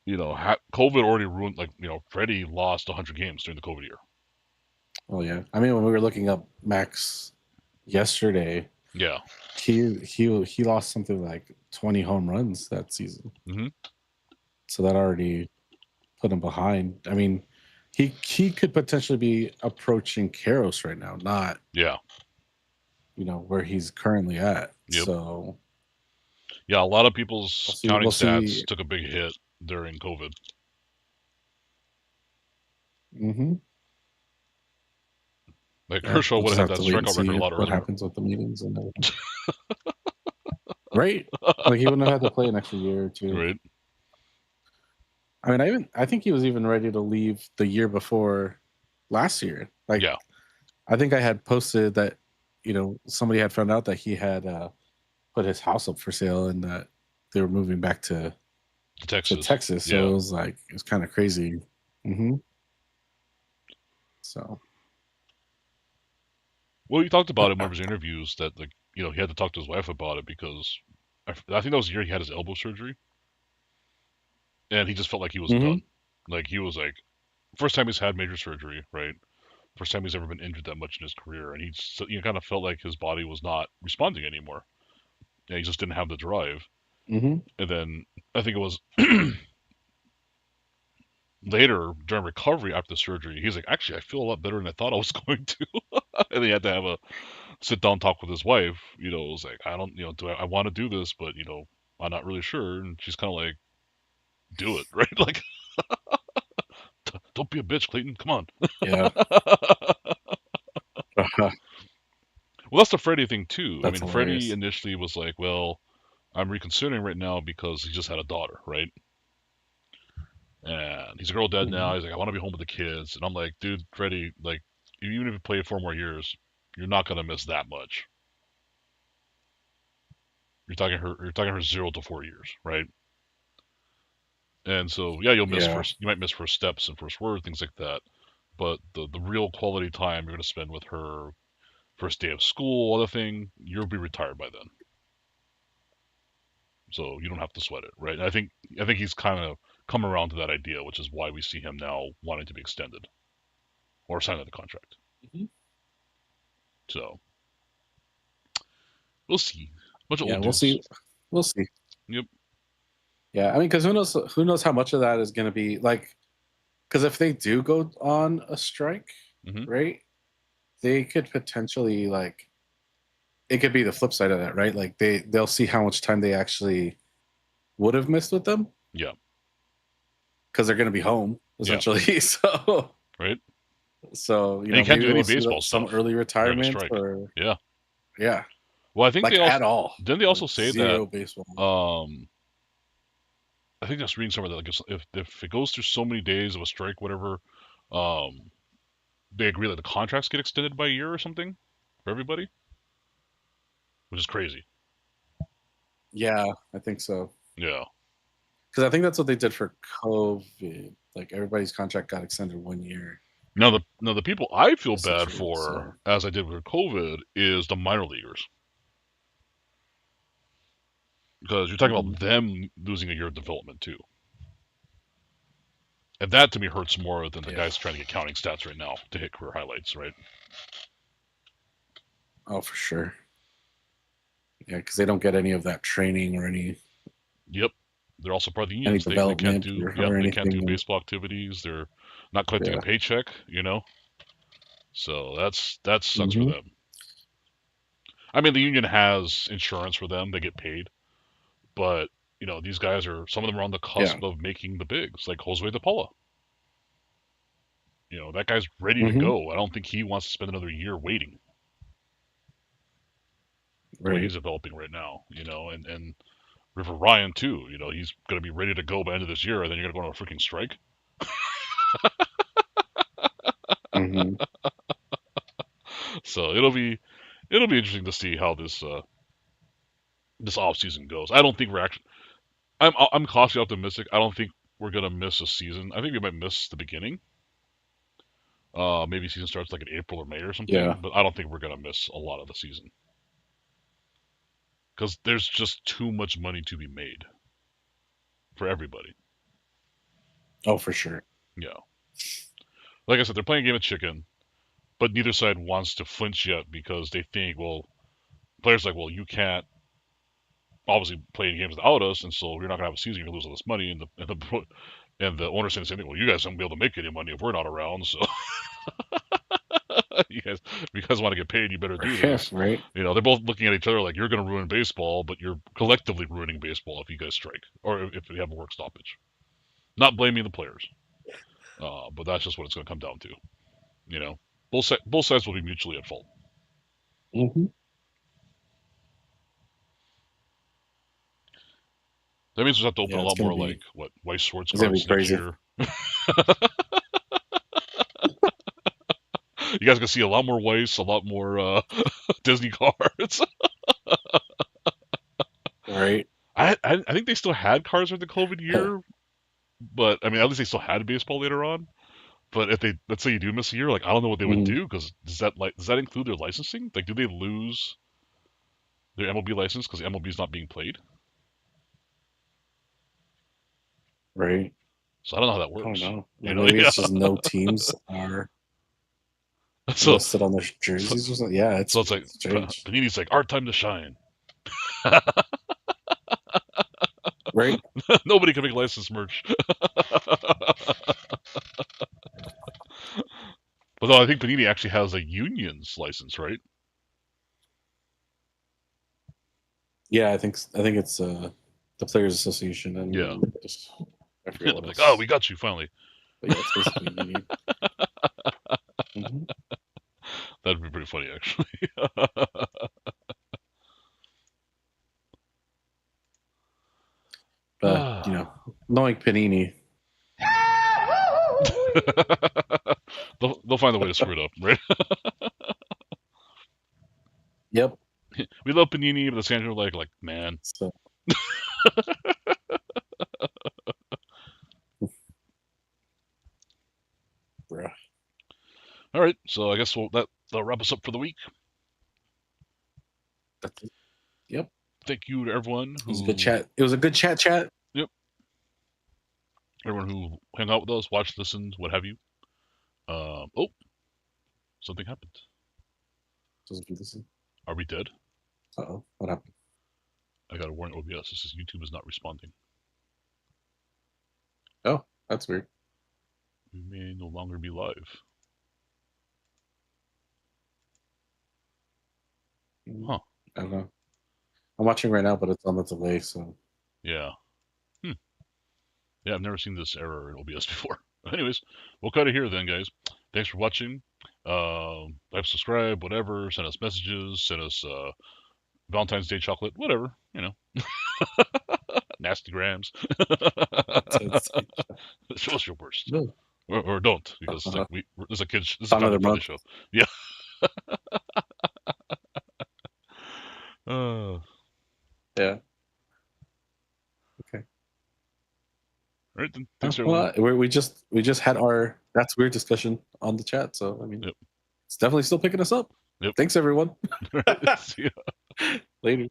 you know, COVID already ruined. Like you know, Freddie lost 100 games during the COVID year. Oh yeah. I mean, when we were looking up Max yesterday, Yeah. he lost something like 20 home runs that season. Mhm. So that already put him behind. I mean, he could potentially be approaching KAWS right now, not Yeah. where he's currently at. Yep. So Yeah, a lot of people's counting we'll stats see. took a big hit during COVID. Mm-hmm. Like Kershaw would have had that strikeout record a lot what earlier. happens with the meetings and everything. Right? Like he wouldn't have had to play an extra year or two. Right. I mean, I think he was even ready to leave the year before last year. Like, Yeah. I think I had posted that, somebody had found out that he had put his house up for sale and that they were moving back to Texas. So Yeah. it was kind of crazy. Mm-hmm. So. Well, he talked about it in one of his interviews that like he had to talk to his wife about it because I think that was the year he had his elbow surgery, and he just felt like he was Mhm. done. Like he was like first time he's had major surgery, right? First time he's ever been injured that much in his career, and he kind of felt like his body was not responding anymore. And he just didn't have the drive. Mm-hmm. And then I think it was later during recovery after the surgery, he's like, actually, I feel a lot better than I thought I was going to. And he had to have a sit down talk with his wife. It was like, I don't, do I want to do this, but I'm not really sure. And she's kind of like, do it, right? Like, don't be a bitch, Clayton. Come on. Yeah. Well, that's the Freddie thing too. That's I mean, hilarious. Freddie initially was like, well, I'm reconsidering right now because he just had a daughter, right? And he's a girl dad now. He's like, I want to be home with the kids. And I'm like, dude, Freddie, like, even if you play 4 more years, you're not gonna miss that much. You're talking her 0 to 4 years, right? And so yeah, you might miss first steps and first word, things like that. But the real quality time you're gonna spend with her, first day of school, other thing, you'll be retired by then. so you don't have to sweat it, right? And I think he's kind of come around to that idea, which is why we see him now wanting to be extended or sign another contract. Mhm. So we'll see. Bunch of Yeah, old we'll dudes. see. We'll see. Yep. Yeah, I mean, because who knows how much of that is going to be like, because if they do go on a strike, Mhm. right, they could potentially like, it could be the flip side of that, right? Like they'll see how much time they actually would have missed with them Yeah. because they're going to be home Yeah. essentially. So Right. so And you can't do maybe any we'll see baseball some stuff early during a retirement strike. or Yeah. yeah, Well, I think like they also at all. didn't they also Like say that zero baseball. I think I was reading somewhere that like if it goes through so many days of a strike, whatever, um, they agree that the contracts get extended by a year or something for everybody, which is crazy. Yeah, I think so. Yeah. Because I think that's what they did for COVID. Like everybody's contract got extended 1 year, Now the people I feel bad essentially. for, So as I did with COVID, is the minor leaguers because you're talking about them losing a year of development too, and that to me hurts more than the yeah. guys trying to get counting stats right now to hit career highlights, right? Oh, for sure. Yeah, because they don't get any of that training or any Yep. They're also part of the unions. They can't development do or they can't do anything. baseball activities. They're not collecting a Yeah. paycheck, So that sucks for Hmm. them. I mean, the union has insurance for them; they get paid. But these guys are some of them are on the Yeah. cusp of making the bigs, like Josue de Paula. That guy's ready to Hmm. go. I don't think he wants to spend another year waiting. The way Right. he's developing right now, and River Ryan too. He's going to be ready to go by the end of this year, and then you're going to go on a freaking strike. Hmm. So it'll be interesting to see how this off season goes. I don't think we're actually. I'm cautiously optimistic. I don't think we're gonna miss a season. I think we might miss the beginning. Maybe season starts like in April or May or Yeah. something. But I don't think we're gonna miss a lot of the season because there's just too much money to be made for everybody. Oh, for sure. Yeah, like I said, they're playing a game of chicken, but neither side wants to flinch yet because they think, well, players like, well, you can't obviously play any games without us, and so you're not gonna have a season. You're gonna lose all this money, and the owner saying the same thing. Well, you guys won't be able to make any money if we're not around. So if you guys want to get paid, you better do Yeah. this. Right. They're both looking at each other like you're going to ruin baseball, but you're collectively ruining baseball if you guys strike or if you have a work stoppage. Not blaming the players, but that's just what it's going to come down to. Both sides will be mutually at fault. Hmm. That means we have to open Yeah, a it's lot gonna more be like what Weiss Schwartz it's gonna be cards next crazy. year. You guys can see a lot more Weiss, a lot more Disney cards. Right. I think they still had cards for the COVID year, but I mean at least they still had baseball later on. But if they let's say you do miss a year, like I don't know what they would Hmm. do because does that include their licensing? Like, do they lose their MLB license because MLB is not being played? Right. So I don't know how that I don't works. know. Like maybe Yeah. it's just no teams are So listed on their so, jerseys or something. Yeah, so it's it's like strange. Panini's like our time to shine. Right. Nobody can make licensed merch. Although I think Panini actually has a union's license, right? Yeah, I think it's the Players Association Yeah. and just, I forget They'll what be like, oh, else. we got you finally. But yeah, it's basically a union. Hmm. That'd be pretty funny, actually. But knowing Panini, they'll find a way to screw it up, right? yep. We love Panini, but the Sanders are like, man. So bruh. All right, so I guess that'll wrap us up for the week. That's it. Yep. thank you to everyone It was a who good chat. It was a good chat. everyone who hung out with us, watched, listened, what have you. Oh, something happened. Doesn't do this. Are we dead? Uh-oh. What happened? I got a warning OBS. This is YouTube is not responding. Oh, that's weird. We may no longer be live. Huh. I don't know. I'm watching right now, but it's on the delay, so. Yeah. Yeah, I've never seen this error in OBS before. Anyways, we'll cut it here then, guys. Thanks for watching. Like, subscribe, whatever. Send us messages. Send us Valentine's Day chocolate, whatever. You know. Nasty grams. Show us your worst. No. Or don't, because like this is a kid's. This is a Another family month. show. Yeah. Yeah. Okay. All right then. Thanks everyone. Well, we just had our that's weird discussion on the chat, so I mean, Yep. it's definitely still picking us up. Yep. Thanks everyone. See ya. Later.